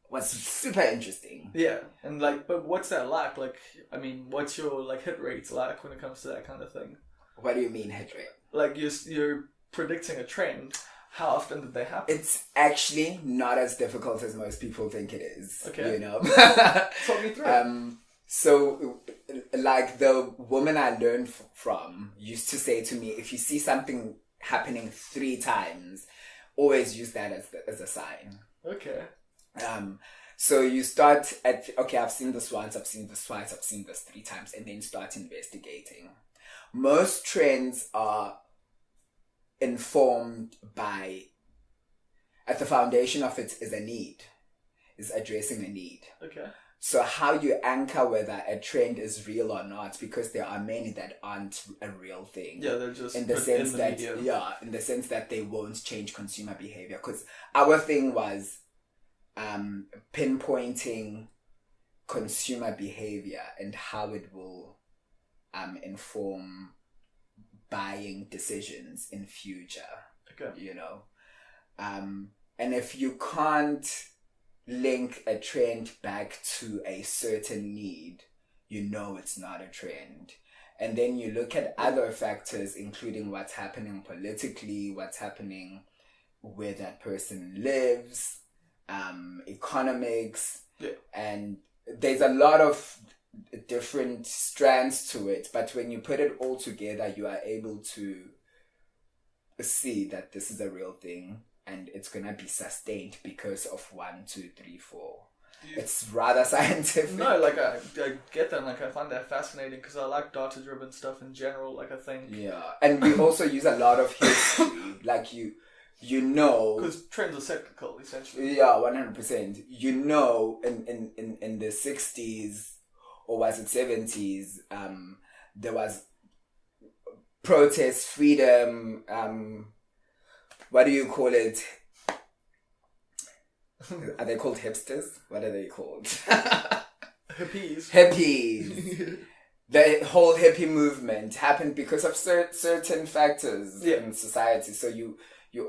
Was super interesting. Yeah, and like, but what's that like? Like, I mean, what's your like hit rates like when it comes to that kind of thing? What do you mean hit rate? Like you're predicting a trend. How often did they happen? It's actually not as difficult as most people think it is. Okay. You know? Talk me through. So, like, the woman I learned from used to say to me, if you see something happening 3 times, always use that as a sign. Okay. So you start at, okay, I've seen this once, I've seen this twice, I've seen this 3 times, and then start investigating. Most trends are informed by, at the foundation of it is a need, is addressing a need. Okay. So how you anchor whether a trend is real or not, because there are many that aren't a real thing. Yeah, they're just in the sense that media. In the sense that they won't change consumer behavior. Because our thing was pinpointing consumer behavior and how it will inform buying decisions in future. Okay. You know, and if you can't link a trend back to a certain need, you know it's not a trend. And then you look at other factors, including what's happening politically, what's happening where that person lives, economics, and there's a lot of different strands to it. But when you put it all together, you are able to see that this is a real thing. And it's gonna be sustained because of 1, 2, 3, 4. It's rather scientific. No, like I get that. Like I find that fascinating because I like data-driven stuff in general. Like I think. Yeah, and we also use a lot of history. Like you know. Because trends are cyclical, essentially. Yeah, 100%. You know, in the 60s or was it 70s? There was protest, freedom. What do you call it? Are they called hipsters? What are they called? Hippies. Hippies. The whole hippie movement happened because of certain factors in society. So you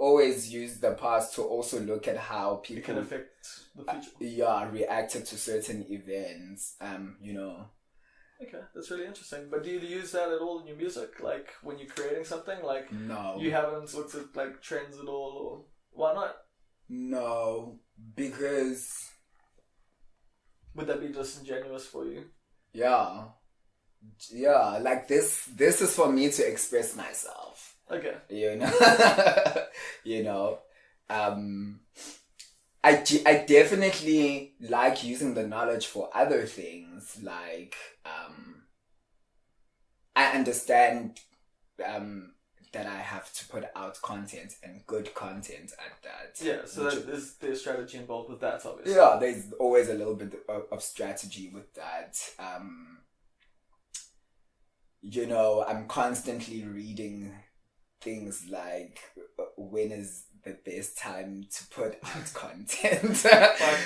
always use the past to also look at how people can affect the future. Reacted to certain events. You know. Okay, that's really interesting. But do you use that at all in your music? Like when you're creating something, like no, you haven't looked at like trends at all, or why not? No, because would that be disingenuous for you? Yeah, like this is for me to express myself. Okay, you know, you know, I definitely like using the knowledge for other things. Like, I understand that I have to put out content and good content at that. Yeah, so there's strategy involved with that, obviously. Yeah, there's always a little bit of strategy with that. You know, I'm constantly reading things like when is the best time to put out content.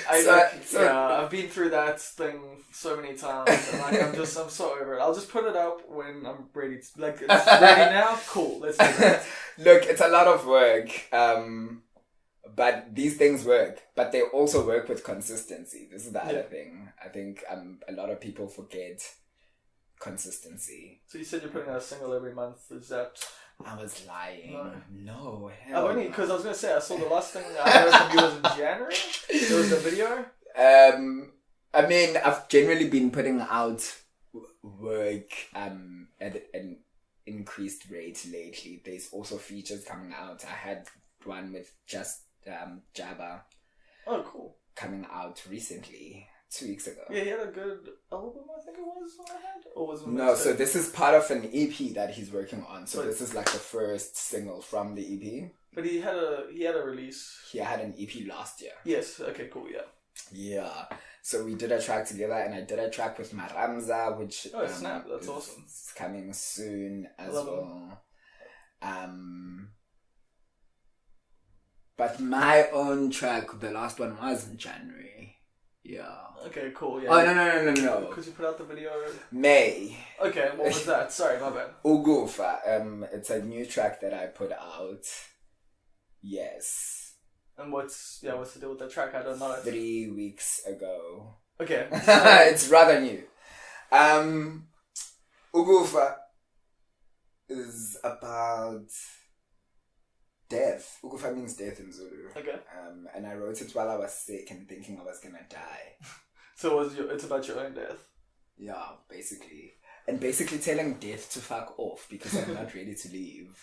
I've been through that thing so many times, and like I'm so over it. I'll just put it up when I'm ready. It's ready now. Cool, let's do that. Look, it's a lot of work, but these things work. But they also work with consistency. This is the other thing. I think a lot of people forget consistency. So you said you're putting out a single every month. Is that? I was lying. No, hell. Only because I was gonna say I saw the last thing I heard from you was in January. There was a video. I mean, I've generally been putting out work at an increased rate lately. There's also features coming out. I had one with just Jabba. Oh, cool. Coming out recently. 2 weeks ago. Yeah, he had a good album, I think it was, on my head? Or was it no, so this is part of an EP that he's working on. So this is like the first single from the EP. But he had a release. He had an EP last year. Yes, okay, cool, yeah. Yeah. So we did a track together, and I did a track with Maramza, which snap, that's awesome. It's coming soon as well. But my own track, the last one was in January. Yeah. Okay, cool, yeah. Oh, no. Because you put out the video... May. Okay, what was that? Sorry, my bad. Ugufa. It's a new track that I put out. Yes. And what's the deal with that track? I don't know. 3 weeks ago. Okay. It's rather new. Ugufa is about... death. Ugufa means death in Zulu. Okay. And I wrote it while I was sick and thinking I was gonna die. So it's about your own death? Yeah, basically. And basically telling death to fuck off because I'm not ready to leave.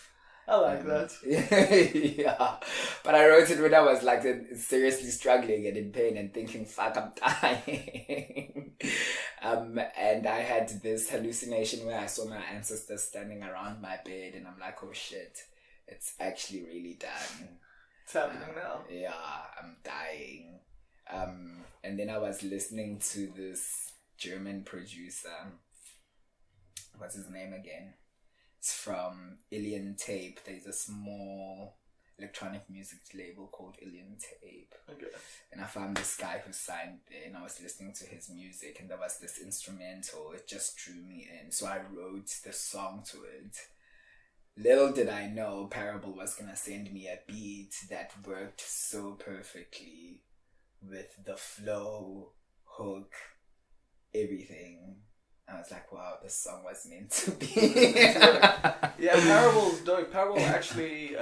I like that. Yeah. But I wrote it when I was like seriously struggling and in pain and thinking, fuck, I'm dying. And I had this hallucination where I saw my ancestors standing around my bed and I'm like, oh shit. It's actually really done. It's happening now. Yeah, I'm dying. And then I was listening to this German producer. What's his name again? It's from Alien Tape. There's a small electronic music label called Alien Tape. Okay. And I found this guy who signed there and I was listening to his music and there was this instrumental. It just drew me in. So I wrote the song to it. Little did I know Parable was gonna send me a beat that worked so perfectly with the flow, hook, everything. I was like, wow, this song was meant to be. Yeah, Parable's dope. Parable actually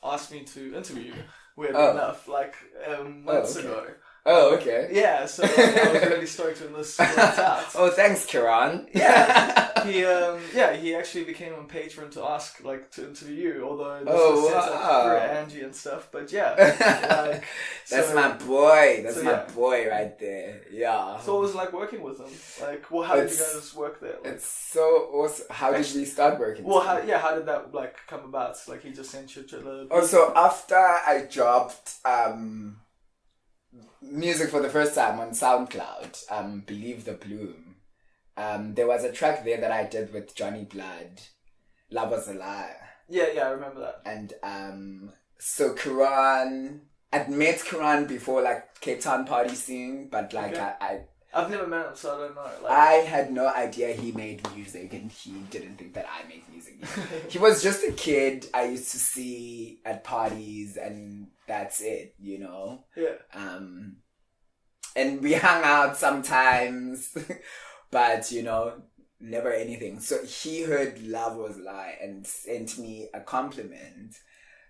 asked me to interview you, weirdly enough, like months ago. Oh, okay. Yeah, so I was really stoked when this worked out. Oh, thanks, Kiran. Yeah, he actually became on page for him to ask, like, to interview you, although this was set up through Angie and stuff, but yeah. Like, That's my boy. That's my boy right there. Yeah. So what was it like working with him? Like, well, how did you guys work there? Like, it's so awesome. How did we start working together? How did that, like, come about? Like, he just sent you to the... Oh, so after I dropped... music for the first time on SoundCloud, Believe the Bloom. There was a track there that I did with Johnny Blood, Love Was a Lie. Yeah, I remember that. And so Kiran, I'd met Kiran before, like Cape Town party scene, but like I've never met him, so I don't know. Like, I had no idea he made music, and he didn't think that I made music either. He was just a kid I used to see at parties, and that's it, you know? Yeah. And we hung out sometimes, but, you know, never anything. So he heard Love Was a Lie and sent me a compliment.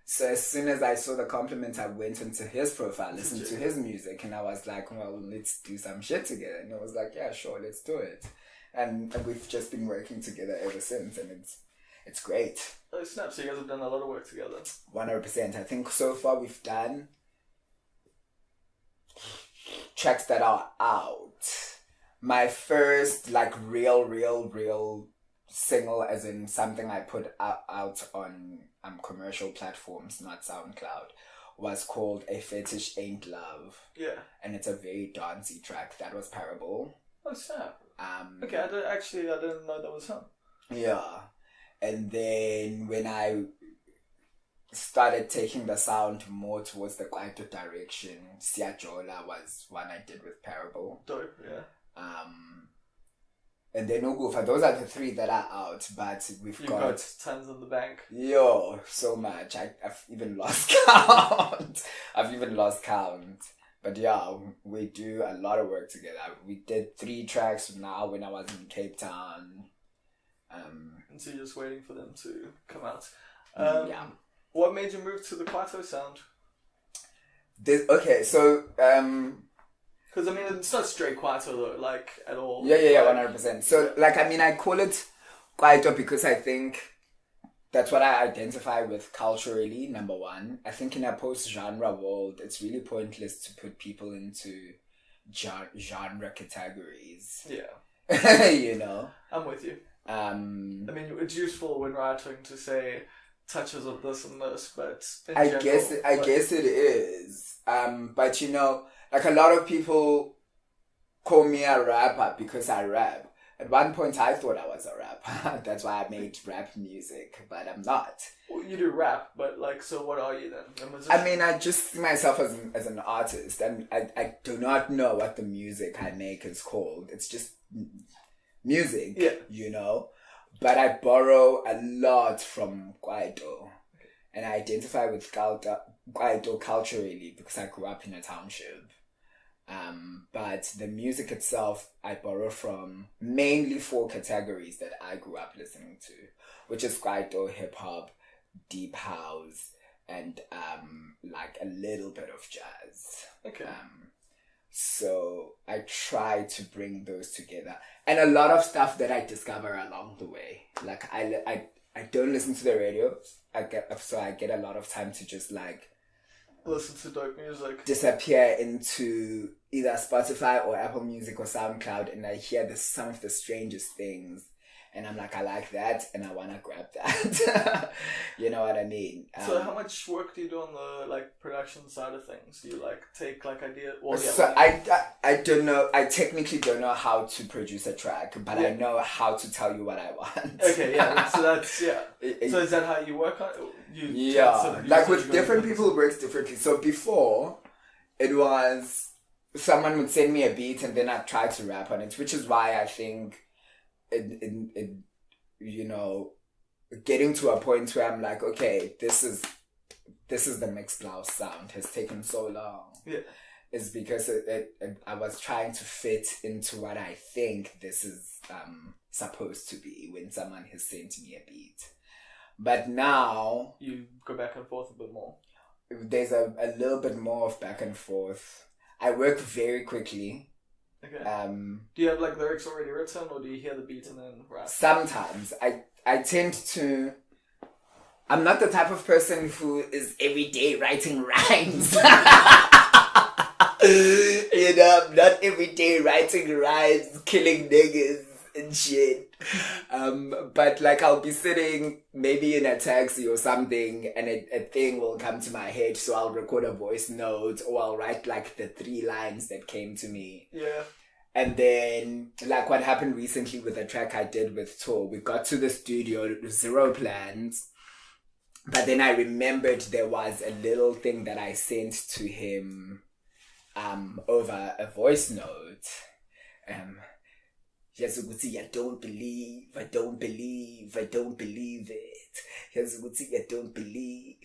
So as soon as I saw the compliment, I went into his profile, listened to his music, and I was like, well, let's do some shit together. And I was like, yeah, sure, let's do it. And we've just been working together ever since, and it's great. Oh, snap. So you guys have done a lot of work together. 100%. I think so far we've done tracks that are out. My first, like, real single, as in something I put out on commercial platforms, not SoundCloud, was called A Fetish Ain't Love. Yeah. And it's a very dancey track. That was Parable. Oh, snap. Okay, I didn't know that was him. Yeah. And then when I started taking the sound more towards the Kwaito direction. Siajola was one I did with Parable. Dope, yeah. And then Ugufa, those are the three that are out, but You've got tons in the bank. Yo, so much. I've even lost count. But yeah, we do a lot of work together. We did 3 tracks now when I was in Cape Town. And so you're just waiting for them to come out. Yeah. What made you move to the Kwaito sound? Because I mean, it's not straight Kwaito though, like at all. Yeah, 100%. So, I call it Kwaito because I think that's what I identify with culturally, number one. I think in a post-genre world, it's really pointless to put people into genre categories. Yeah. You know? I'm with you. I mean, it's useful when writing to say touches of this and this, but I guess it is. But a lot of people call me a rapper because I rap. At one point, I thought I was a rapper. That's why I made rap music, but I'm not. Well, you do rap, but so what are you then? I just see myself as an artist, and I do not know what the music I make is called. It's just music, But I borrow a lot from Kwaito, and I identify with Kwaito culturally because I grew up in a township. But the music itself, I borrow from mainly 4 categories that I grew up listening to, which is Kwaito, hip hop, deep house, and a little bit of jazz. Okay. So I try to bring those together, and a lot of stuff that I discover along the way. I don't listen to the radio. I get a lot of time to just listen to dope music. Disappear into either Spotify or Apple Music or SoundCloud, and I hear some of the strangest things, and I'm like, I like that, and I want to grab that. You know what I mean? So how much work do you do on the production side of things? Do you take ideas? Well, yeah, so I don't know. I technically don't know how to produce a track, but I know how to tell you what I want. Okay, yeah. So that's so is that how you work on it? With different people, it works differently. So before, it was someone would send me a beat and then I'd try to rap on it, which is why I think getting to a point where I'm like, okay, this is the Mx Blouse sound has taken so long. Yeah. Is because I was trying to fit into what I think this is supposed to be when someone has sent me a beat. But now you go back and forth a bit more. There's a little bit more of back and forth. I work very quickly. Okay. Do you have lyrics already written, or do you hear the beat and then rap? Sometimes I tend to. I'm not the type of person who is every day writing rhymes. I'm not every day writing rhymes, killing niggas and shit. But I'll be sitting maybe in a taxi or something, and a thing will come to my head, so I'll record a voice note, or I'll write the 3 lines that came to me. Yeah. And then what happened recently with a track I did with Tor, we got to the studio, 0 plans, but then I remembered there was a little thing that I sent to him over a voice note. Yes, I don't believe it. Yes, I don't believe.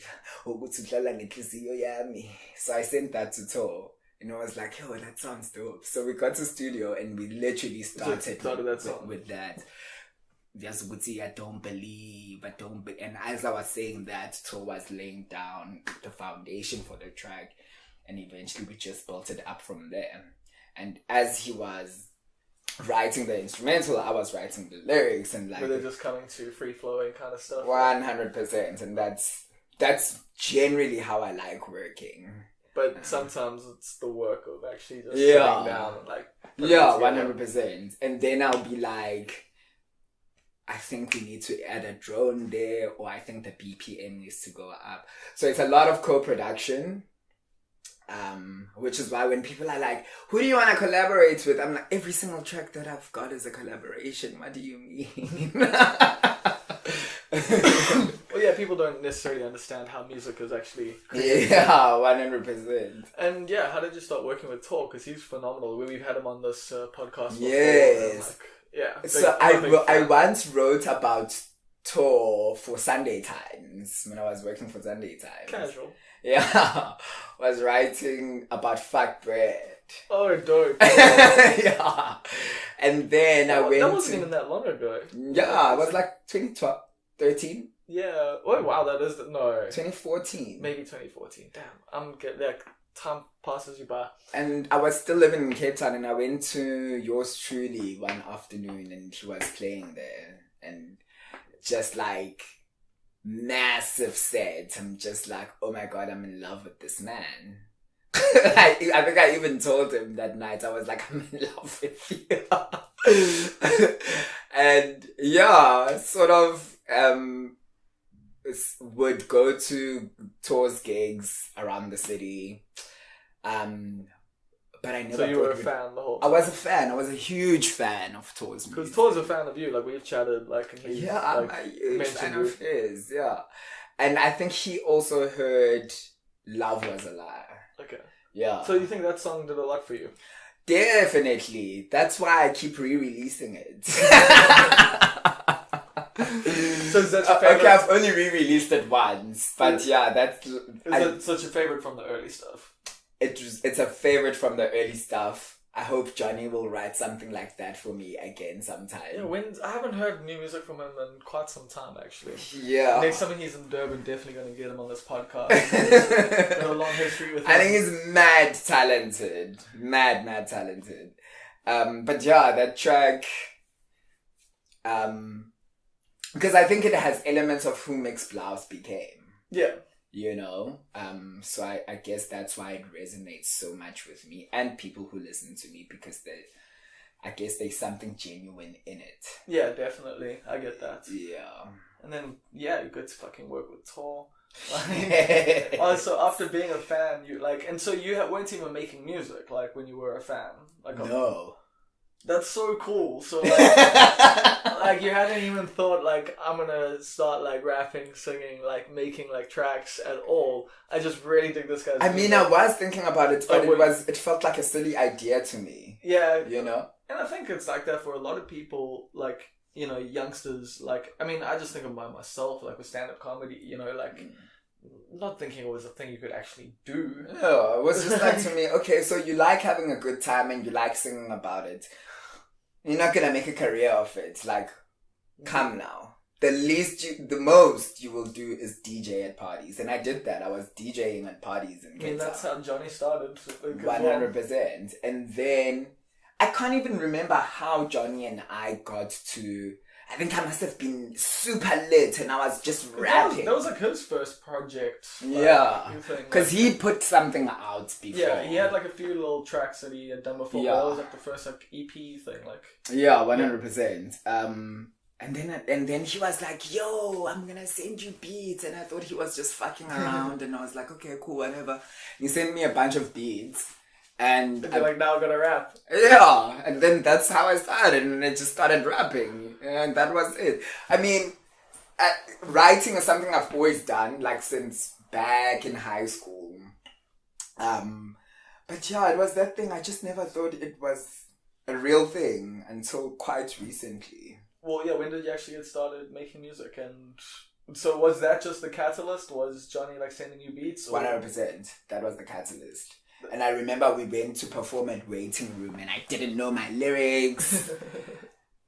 So I sent that to Tor, and I was like, yo, that sounds dope. So we got to studio and we literally started with that. Yes, I don't believe. And as I was saying that, Tor was laying down the foundation for the track, and eventually we just built it up from there. And as he was writing the instrumental, I was writing the lyrics, and were they just coming to free flowing kind of stuff? 100%, and that's generally how I like working. But sometimes it's the work of actually just sitting down and 100%. And then I'll be like, I think we need to add a drone there, or I think the BPM needs to go up. So it's a lot of co-production. Which is why when people are like, who do you want to collaborate with? I'm like, every single track that I've got is a collaboration. What do you mean? Well, yeah, people don't necessarily understand how music is actually created. Yeah, 100%. And yeah, how did you start working with Tor? Because he's phenomenal. We've had him on this podcast before. Yes. So I once wrote about Tor for Sunday Times when I was working for Sunday Times. Casual. Yeah, was writing about fuck bread. Oh, dope. Yeah, and then I went. That wasn't even that long ago. Yeah, it was like 2012, 13. Yeah. Oh wow, that is no. 2014. Maybe 2014. Damn, I'm getting like time passes you by. And I was still living in Cape Town, and I went to yours truly one afternoon, and he was playing there, and just like massive set. I'm just like, oh my god, I'm in love with this man. I think I even told him that night. I was like, I'm in love with you. And yeah, sort of would go to Tor's gigs around the city. But I never. So you were a fan the whole time? I was a fan. I was a huge fan of Tor's music. Because Tor's a fan of you. Like, we've chatted, like... And he's, yeah, I'm a huge fan of his, yeah. And I think he also heard Love Was a Lie. Okay. Yeah. So you think that song did a lot for you? Definitely. That's why I keep re-releasing it. So is that your favorite? Okay, I've only re-released it once. But yeah, that's... Is that such a favorite from the early stuff? It's a favorite from the early stuff. I hope Johnny will write something like that for me again sometime. Yeah, I haven't heard new music from him in quite some time, actually. Yeah. Next time he's in Durban, definitely going to get him on this podcast. Got a long history with him. I think he's mad talented. Mad talented. But yeah, that track... because I think it has elements of who Mx Blouse became. Yeah. You know? So I guess that's why it resonates so much with me and people who listen to me, because I guess there's something genuine in it. Yeah, definitely. I get that. Yeah. And then, yeah, you get to fucking work with Tor. Like, so after being a fan, you like, and so you weren't even making music, like, when you were a fan? Like, no. That's so cool. So like you hadn't even thought like I'm gonna start like rapping, singing, like making like tracks at all. I just really dig this guy's music. I was thinking about it, but it felt like a silly idea to me. Yeah. You know? And I think it's like that for a lot of people, like, you know, youngsters, like, I mean, I just think about myself, like with stand-up comedy, you know, like not thinking it was a thing you could actually do. No, it was just like to me, okay, so you like having a good time and you like singing about it. You're not gonna make a career of it. Like, come now. The most you will do is DJ at parties. And I did that. I was DJing at parties in Cape Town. That's how Johnny started. 100%. And then, I can't even remember how Johnny and I got to... I think I must have been super lit and I was just rapping. That was like his first project. Like, yeah. Because he put something out before. Yeah, he had like a few little tracks that he had done before. Yeah. But that was like the first like EP thing. Like. Yeah, 100%. And then he was like, yo, I'm gonna send you beats. And I thought he was just fucking around. And I was like, okay, cool, whatever. He sent me a bunch of beats. And you're like, now I'm gonna rap. Yeah, and then that's how I started, and I just started rapping, and that was it. I mean, writing is something I've always done, like since back in high school. But yeah, it was that thing. I just never thought it was a real thing until quite recently. Well, yeah, when did you actually get started making music? And so was that just the catalyst? Was Johnny like sending you beats? 100%. That was the catalyst. And I remember we went to perform at Waiting Room and I didn't know my lyrics.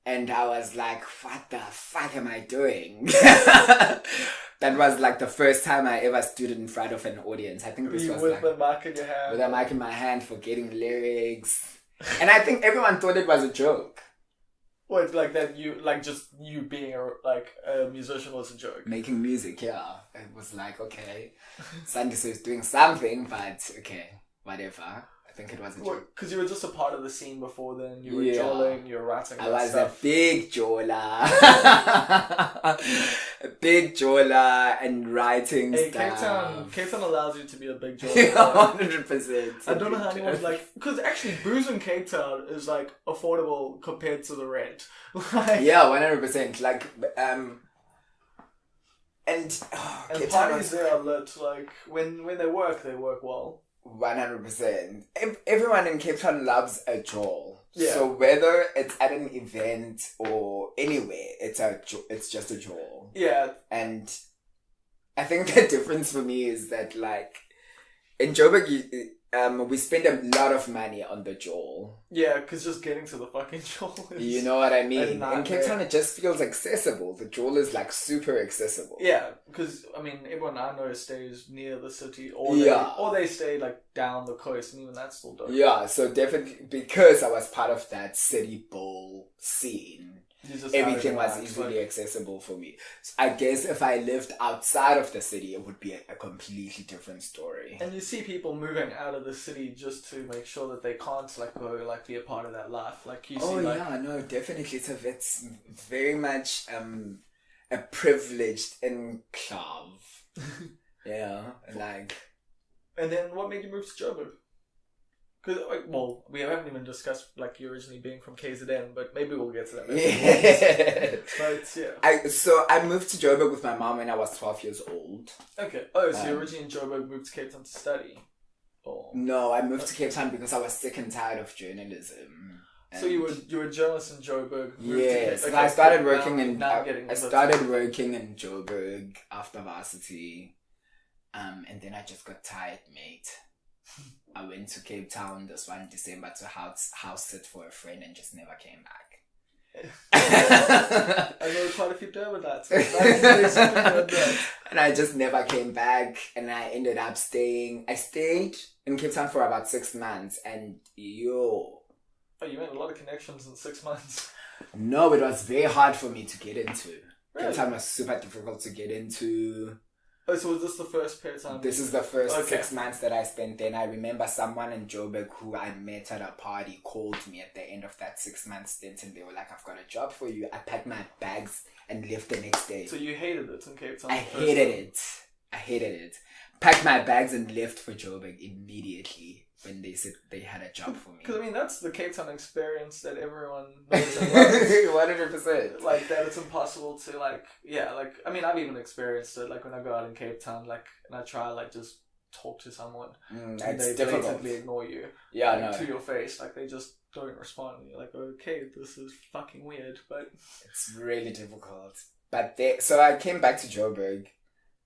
And I was like, what the fuck am I doing? That was like the first time I ever stood in front of an audience. I think this was with the mic in your hand. With a mic in my hand, forgetting lyrics. And I think everyone thought it was a joke. Well, it's like that you, like just you being a musician was a joke. Making music, yeah. It was like, okay, Sandis is doing something, but okay. Whatever. I think it was a joke. Because you were just a part of the scene before then. You were jolling, you were writing I was stuff. a big joller. A big joller and writing stuff. Cape Town allows you to be a big joller. 100%. I don't know how anyone, like... Because actually, booze in Cape Town is, like, affordable compared to the rent. Yeah, 100%. Like, And And Cape Town parties was there are lit. Like when they work well. 100%. Everyone in Cape Town loves a jol. Yeah. So whether it's at an event or anywhere, it's just a jol. Yeah. And I think the difference for me is that, like, in Joburg, we spend a lot of money on the jol. Yeah, because just getting to the fucking jol is... You know what I mean? nightmare. In Cape Town, it just feels accessible. The jol is, like, super accessible. Yeah, because, I mean, everyone I know stays near the city, or they stay, like, down the coast, and even that's still dope. Yeah, so definitely, because I was part of that city bowl scene, everything was easily accessible for me. So I guess if I lived outside of the city, it would be a completely different story. And you see people moving out of the city just to make sure that they can't, like, go, like, be a part of that life. Like, you see, like... yeah, no, definitely. It's very much a privileged enclave. Yeah, like... And then what made you move to Joburg? Because, well, we haven't even discussed, like, you originally being from KZN, but maybe we'll get to that later. But, yeah. So I moved to Joburg with my mom when I was 12 years old. Okay. Oh, so you originally in Joburg, moved to Cape Town to study? Or... No, I moved to Cape Town because I was sick and tired of journalism. So you were a journalist in Joburg? Yes, okay, I started working I started working in Joburg after varsity. And then I just got tired, mate. I went to Cape Town this one December to house sit for a friend and just never came back. I know quite a few Durbanites. And I just never came back, and I ended up staying. I stayed in Cape Town for about 6 months, and Oh, you made a lot of connections in 6 months. No, it was very hard for me to get into. Really? Cape Town was super difficult to get into. Oh, so was this the first period of time? This is the first 6 months that I spent there. And I remember someone in Joburg who I met at a party called me at the end of that 6 month stint, and they were like, "I've got a job for you." I packed my bags and left the next day. So you hated it in Cape Town? I hated it. Packed my bags and left for Joburg immediately when they said they had a job for me. Because, I mean, that's the Cape Town experience that everyone knows and loves. 100%. Like, that it's impossible to, like, I mean, I've even experienced it, like, when I go out in Cape Town, like, and I try, like, just talk to someone, and they blatantly ignore you. Yeah, like, no. to your face, like, they just don't respond, and you're like, okay, this is fucking weird, but... It's really difficult. But so I came back to Joburg,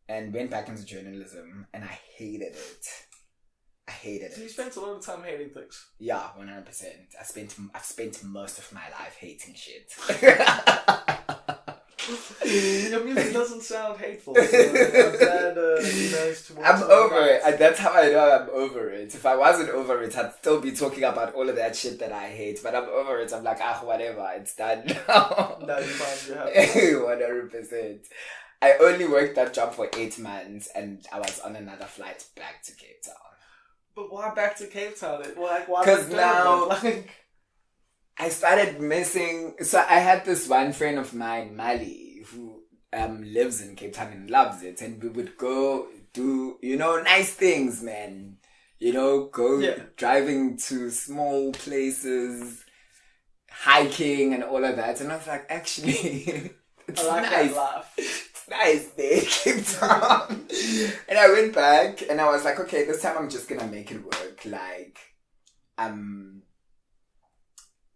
and went back into journalism, and I hated it. So you spent a lot of time hating things. Yeah, 100%. I've spent most of my life hating shit. Your music doesn't sound hateful, so I'm glad you managed to... I'm over it. That's how I know I'm over it. If I wasn't over it, I'd still be talking about all of that shit that I hate. But I'm over it. I'm like, whatever, it's done now. Now you find you're happy. 100%. I only worked that job for 8 months, and I was on another flight back to Cape Town. But why back to Cape Town? Why? Because now I started missing. So I had this one friend of mine, Mali, who lives in Cape Town and loves it, and we would go do nice things, man. Driving to small places, hiking, and all of that. And I was like, actually, it's nice. That laugh. Nice day, Cape Town. And I went back and I was like, okay, this time I'm just gonna make it work. Like,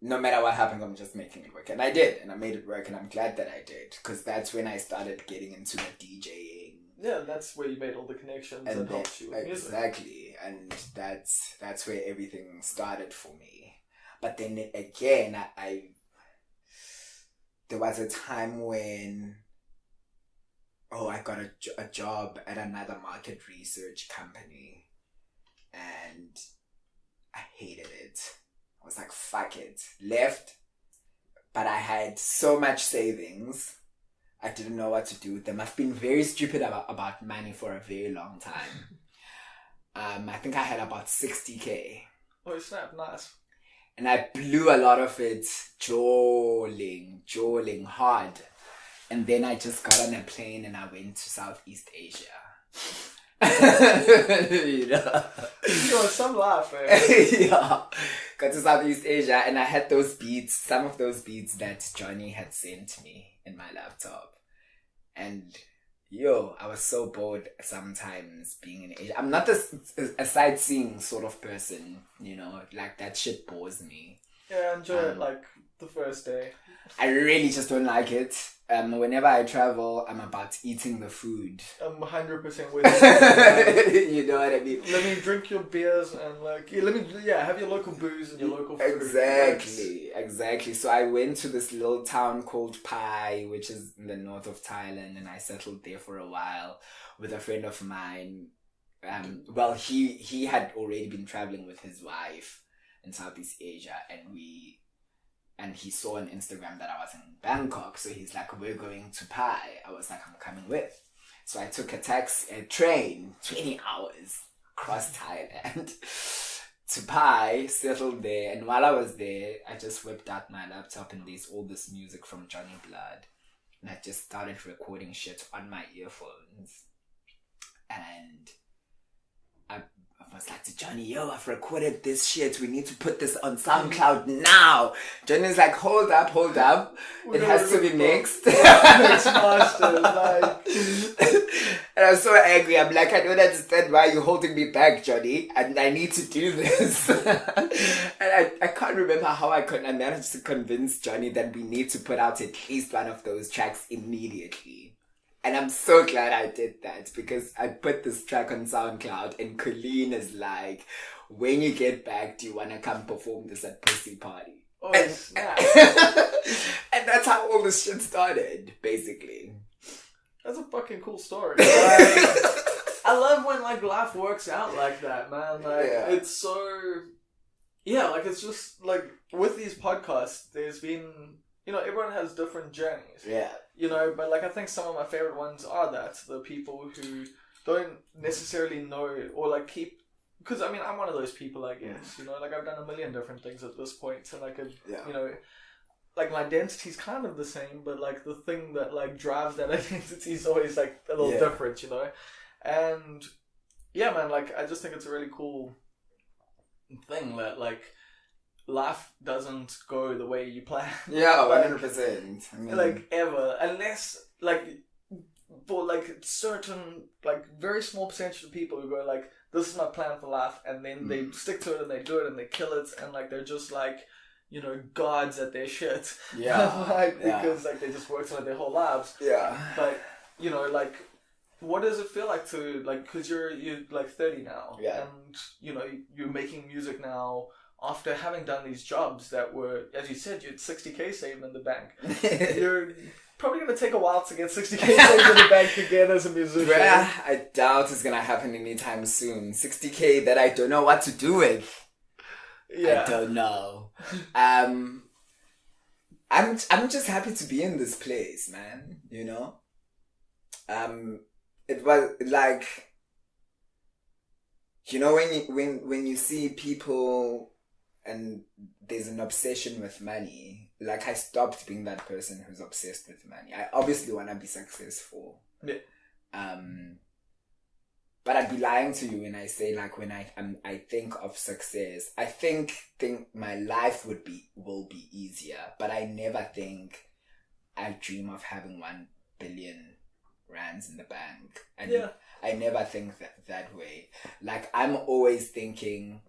no matter what happens, I'm just making it work. And I did, and I made it work, and I'm glad that I did, because that's when I started getting into the DJing. Yeah, that's where you made all the connections and helped you with music. Exactly, and that's where everything started for me. But then again, there was a time when I got a job at another market research company, and I hated it. I was like, fuck it. Left, but I had so much savings, I didn't know what to do with them. I've been very stupid about money for a very long time. I think I had about 60k. Oh snap, nice. And I blew a lot of it jawling hard. And then I just got on a plane and I went to Southeast Asia. Some laugh, man. Yeah. Got to Southeast Asia and I had those beats, some of those beats that Johnny had sent me in my laptop. And I was so bored sometimes being in Asia. I'm not a sightseeing sort of person, like that shit bores me. Yeah, I enjoy it like the first day. I really just don't like it. Whenever I travel, I'm about eating the food. I'm 100% with you. You know what I mean? Let me drink your beers and have your local booze and your local food. Exactly. So I went to this little town called Pai, which is in the north of Thailand, and I settled there for a while with a friend of mine. He had already been traveling with his wife in Southeast Asia, and he saw on Instagram that I was in Bangkok. So he's like, we're going to Pai. I was like, I'm coming with. So I took a train, 20 hours across Thailand to Pai, settled there. And while I was there, I just whipped out my laptop and there's all this music from Johnny Blood. And I just started recording shit on my earphones. And I was like to Johnny, I've recorded this shit. We need to put this on SoundCloud now. Johnny's like, hold up. It has to be mixed. Mixed master, like. And I was so angry. I'm like, I don't understand why you're holding me back, Johnny. And I need to do this. And I can't remember how I managed to convince Johnny that we need to put out at least one of those tracks immediately. And I'm so glad I did that because I put this track on SoundCloud and Colleen is like, when you get back, do you want to come perform this at Pussy Party? Oh, and, snap. And that's how all this shit started, basically. That's a fucking cool story. I love when like life works out like that, man. It's so... Yeah, like it's just like with these podcasts, there's been... everyone has different journeys. Yeah. But like I think some of my favorite ones are the people who don't necessarily know or like keep, because I'm one of those people, I guess. Like I've done a million different things at this point, and like my identity's kind of the same, but like the thing that like drives that identity is always like a little different, And yeah, man, like I just think it's a really cool thing that like life doesn't go the way you plan. Yeah, 100%. Like ever, unless like for like certain like very small percentage of people who go like, this is my plan for life, and then they stick to it and they do it and they kill it, and like they're just like gods at their shit. Yeah. Because like they just worked on it their whole lives. Yeah. But like, what does it feel like to like, because you're like 30 now, and you're making music now. After having done these jobs that were, as you said, you had 60k saved in the bank. You're probably going to take a while to get 60k saved in the bank again as a musician. Yeah, I doubt it's going to happen anytime soon. 60k that I don't know what to do with. Yeah. I don't know. I'm just happy to be in this place, man. It was like, when you see people and there's an obsession with money, like I stopped being that person who's obsessed with money. I obviously want to be successful. Yeah. But I'd be lying to you when I say like when I think of success, I think my life will be easier, but I never think I dream of having 1 billion rands in the bank. I never think that way. Like I'm always thinking,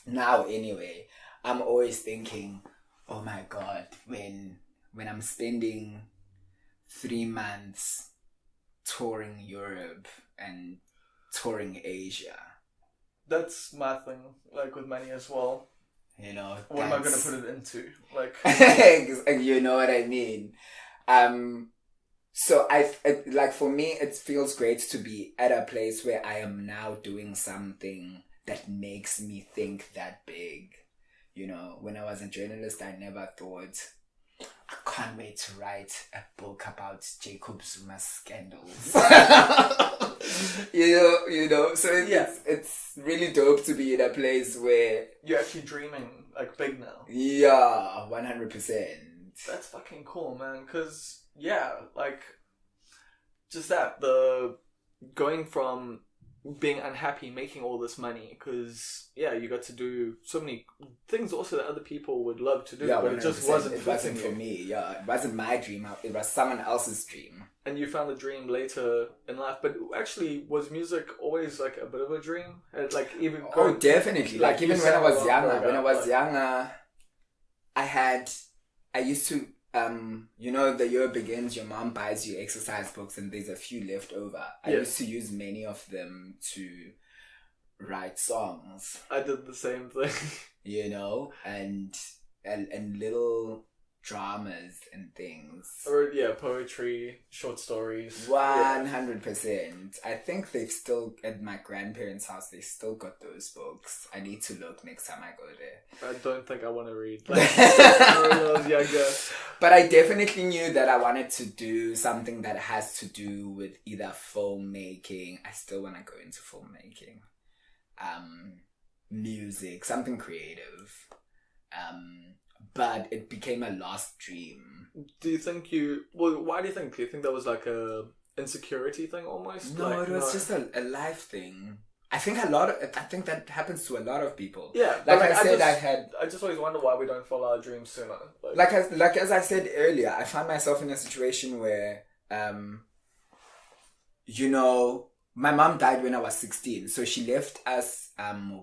now anyway, I'm always thinking, oh my God, when I'm spending 3 months touring Europe and touring Asia. That's my thing, like with money as well. What am I going to put it into? Like, you know what I mean? So like for me, it feels great to be at a place where I am now doing something that makes me think that big. When I was a journalist, I never thought, I can't wait to write a book about Jacob Zuma's scandals. So it's really dope to be in a place where you're actually dreaming like big now. Yeah, 100%. That's fucking cool, man. Because like just the going from being unhappy, making all this money, because you got to do so many things also that other people would love to do, but it just wasn't for me. Yeah, it wasn't my dream. It was someone else's dream. and you found a dream later in life. But actually, was music always like a bit of a dream? Like even definitely. Like even when I was younger, I used to, the year begins, your mom buys you exercise books and there's a few left over. I used to use many of them to write songs. I did the same thing. And little dramas and things. Or poetry, short stories. 100%. I think they've still, at my grandparents' house, they still got those books. I need to look next time I go there. I don't think I want to read. Like, when I was younger. But I definitely knew that I wanted to do something that has to do with either filmmaking. I still want to go into filmmaking. Music, something creative. But it became a lost dream. Do you think why do you think? Do you think that was like a insecurity thing almost? No, it was just a life thing. I think that happens to a lot of people. Yeah. I just always wonder why we don't follow our dreams sooner. As I said earlier, I found myself in a situation where, my mom died when I was 16. So she left us,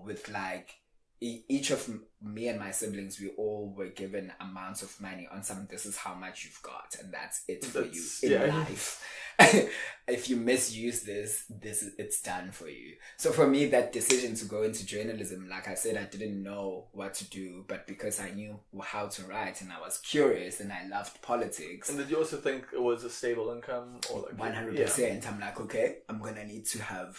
with like, each of me and my siblings, we all were given amounts of money on something. This is how much you've got, and that's it for you in life. If you misuse it's done for you. So for me, that decision to go into journalism, like I said, I didn't know what to do, but because I knew how to write and I was curious and I loved politics. And did you also think it was a stable income or like 100%? Yeah. I'm like, okay, I'm gonna need to have.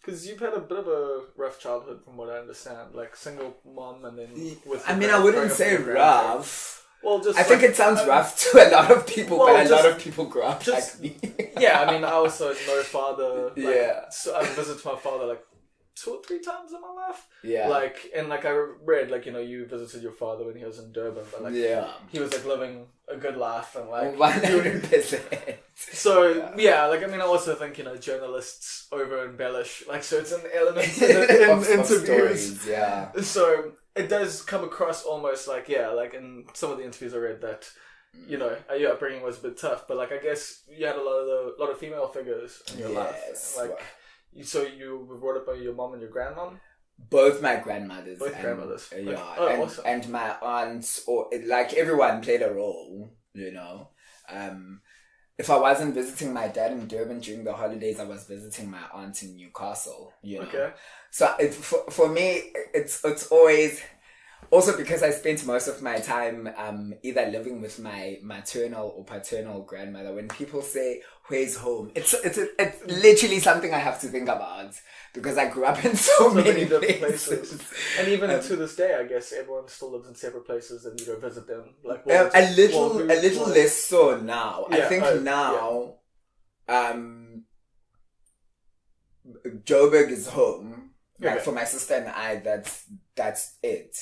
Because you've had a bit of a rough childhood, from what I understand, like single mom, and then with. I wouldn't say rough. Well, I think it sounds rough to a lot of people, but a lot of people grow up like me. Yeah, I also no father. So I visited my father like 2 or 3 times in my life. Yeah. I read you visited your father when he was in Durban, but he was like living a good life and 100%. So I also think journalists over embellish certain elements in of interviews. Stories, yeah. So it does come across almost in some of the interviews I read that your upbringing was a bit tough, but I guess you had a lot of female figures in your life. So you were brought up by your mom and your grandmom? Both my grandmothers. Grandmothers. Awesome. And my aunts, or everyone played a role, If I wasn't visiting my dad in Durban during the holidays, I was visiting my aunt in Newcastle, Okay. So for me, it's always... Also because I spent most of my time either living with my maternal or paternal grandmother. When people say, where's home? It's literally something I have to think about. Because I grew up in so many different places. And even to this day, I guess everyone still lives in separate places and you go visit them. A little less so now. I think now, Joburg is home. For my sister and I, that's it.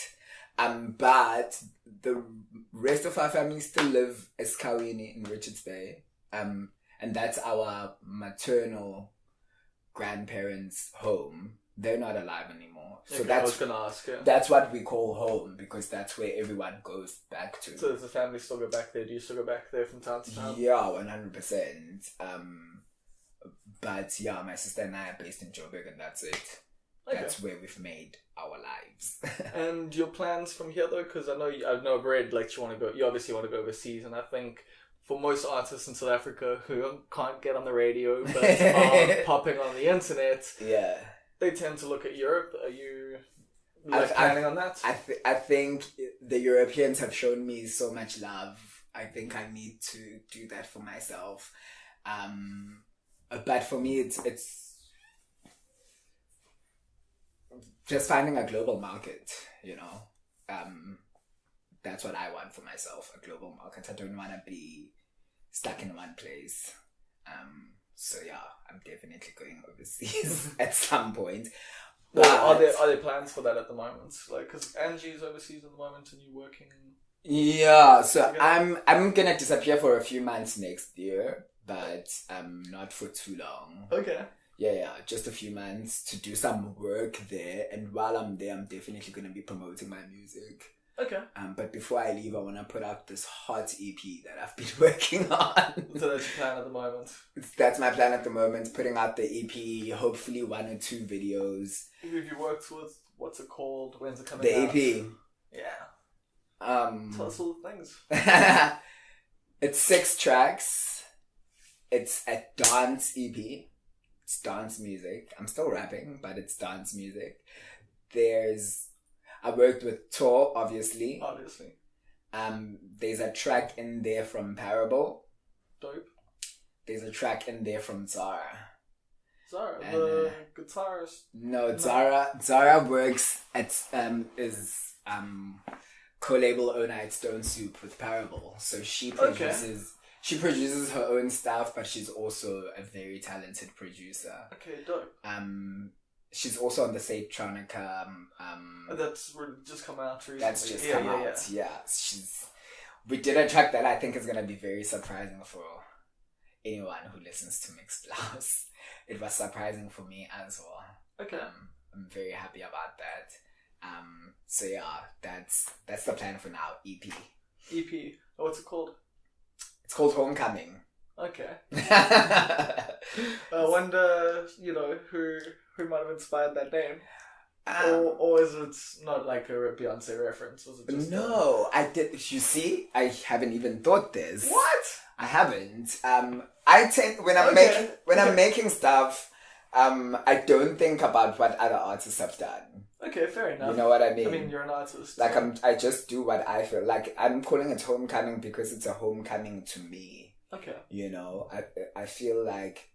But the rest of our family still live Esikhaweni in Richards Bay. And that's our maternal grandparents' home. They're not alive anymore. So I was going to ask, that's what we call home, because that's where everyone goes back to. So does the family still go back there? Do you still go back there from time to time? Yeah, 100%. But my sister and I are based in Joburg, and that's it. Okay. That's where we've made our lives. And your plans from here, though? Because I've read you obviously want to go overseas, and I think for most artists in South Africa who can't get on the radio but are popping on the internet, they tend to look at Europe. Are you planning on that? I think the Europeans have shown me so much love. I think I need to do that for myself. But for me, it's just finding a global market, that's what I want for myself, a global market. I don't want to be stuck in one place. I'm definitely going overseas at some point. Well, are there plans for that at the moment? Because Angie's overseas at the moment and you're working... Yeah, so I'm gonna disappear for a few months next year, but not for too long. Okay. Yeah, just a few months to do some work there. And while I'm there, I'm definitely going to be promoting my music. Okay. But before I leave, I want to put out this hot EP that I've been working on. So that's your plan at the moment? That's my plan at the moment, putting out the EP, hopefully 1 or 2 videos. Who have you worked with? What's it called? When's it coming The out? EP. Yeah. Tell us all the things. It's 6 tracks. It's a dance EP. It's dance music. I'm still rapping, but it's dance music. I worked with Tor, obviously. There's a track in there from Parable. Dope. There's a track in there from Zara. Zara, the guitarist. No, Zara works at co-label owner at Stone Soup with Parable. So she produces her own stuff, but she's also a very talented producer. Okay, dope. She's also on the Satronica. That's just come out recently. That's just come out. Yeah. We did a track that I think is gonna be very surprising for anyone who listens to Mx Blouse. It was surprising for me as well. Okay. I'm very happy about that. So yeah, that's the plan for now. EP. What's it called? It's called Homecoming. Okay. I wonder, who might have inspired that name. Or is it not like a Beyonce reference? Was it just no, I did. You see, I haven't even thought this. What? I haven't. I tend when I'm making stuff, I don't think about what other artists have done. Okay, fair enough. You know what I mean? I mean, you're an artist. Like I just do what I feel like. I'm calling it Homecoming because it's a homecoming to me. Okay. I feel like.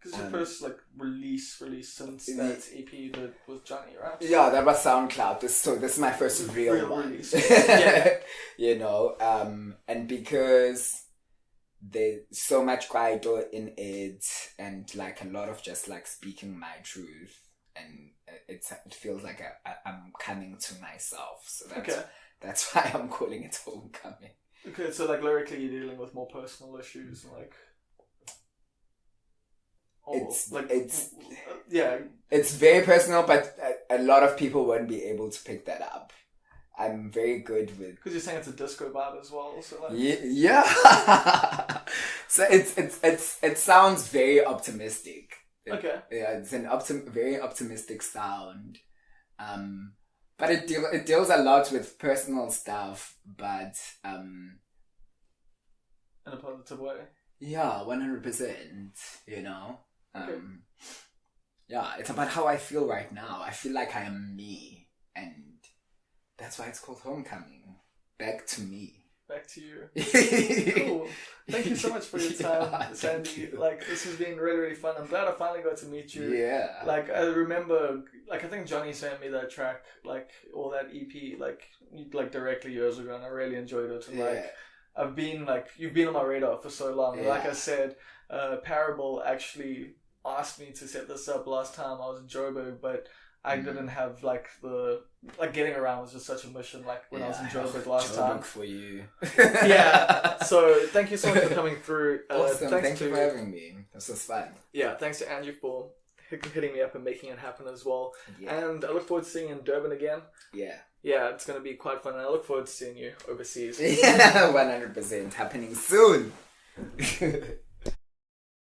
Because your first release since that EP you did with Johnny, right? Yeah, that was SoundCloud. This is my first real one. Release. Yeah. And because there's so much Kwaito in it, and a lot of just speaking my truth, and it feels like I'm coming to myself. So that's why I'm calling it Homecoming. Okay, so lyrically you're dealing with more personal issues and It's very personal, but a lot of people won't be able to pick that up. I'm very good with because you're saying it's a disco vibe as well. So yeah. So it sounds very optimistic. Okay. Yeah, it's an very optimistic sound. But it deals a lot with personal stuff, but in a positive way. Yeah, 100%. Okay. Yeah, it's about how I feel right now. I feel like I am me, and that's why it's called Homecoming. Back to me. Back to you. Cool. Thank you so much for your time, Sandy. This has been really, really fun. I'm glad I finally got to meet you. Yeah. I remember, I think Johnny sent me that track, or that EP, directly years ago, and I really enjoyed it. And I've been, you've been on my radar for so long. Yeah. Like I said, Parable actually asked me to set this up last time I was in Joburg, but I didn't have the getting around was just such a mission when I was in Joburg last time. For you. Yeah. So thank you so much for coming through. Awesome. Thank you for having me. This was fun. Yeah. Thanks to Angie for hitting me up and making it happen as well. Yeah. And I look forward to seeing you in Durban again. Yeah. Yeah, it's going to be quite fun. And I look forward to seeing you overseas. Yeah, 100%. Happening soon.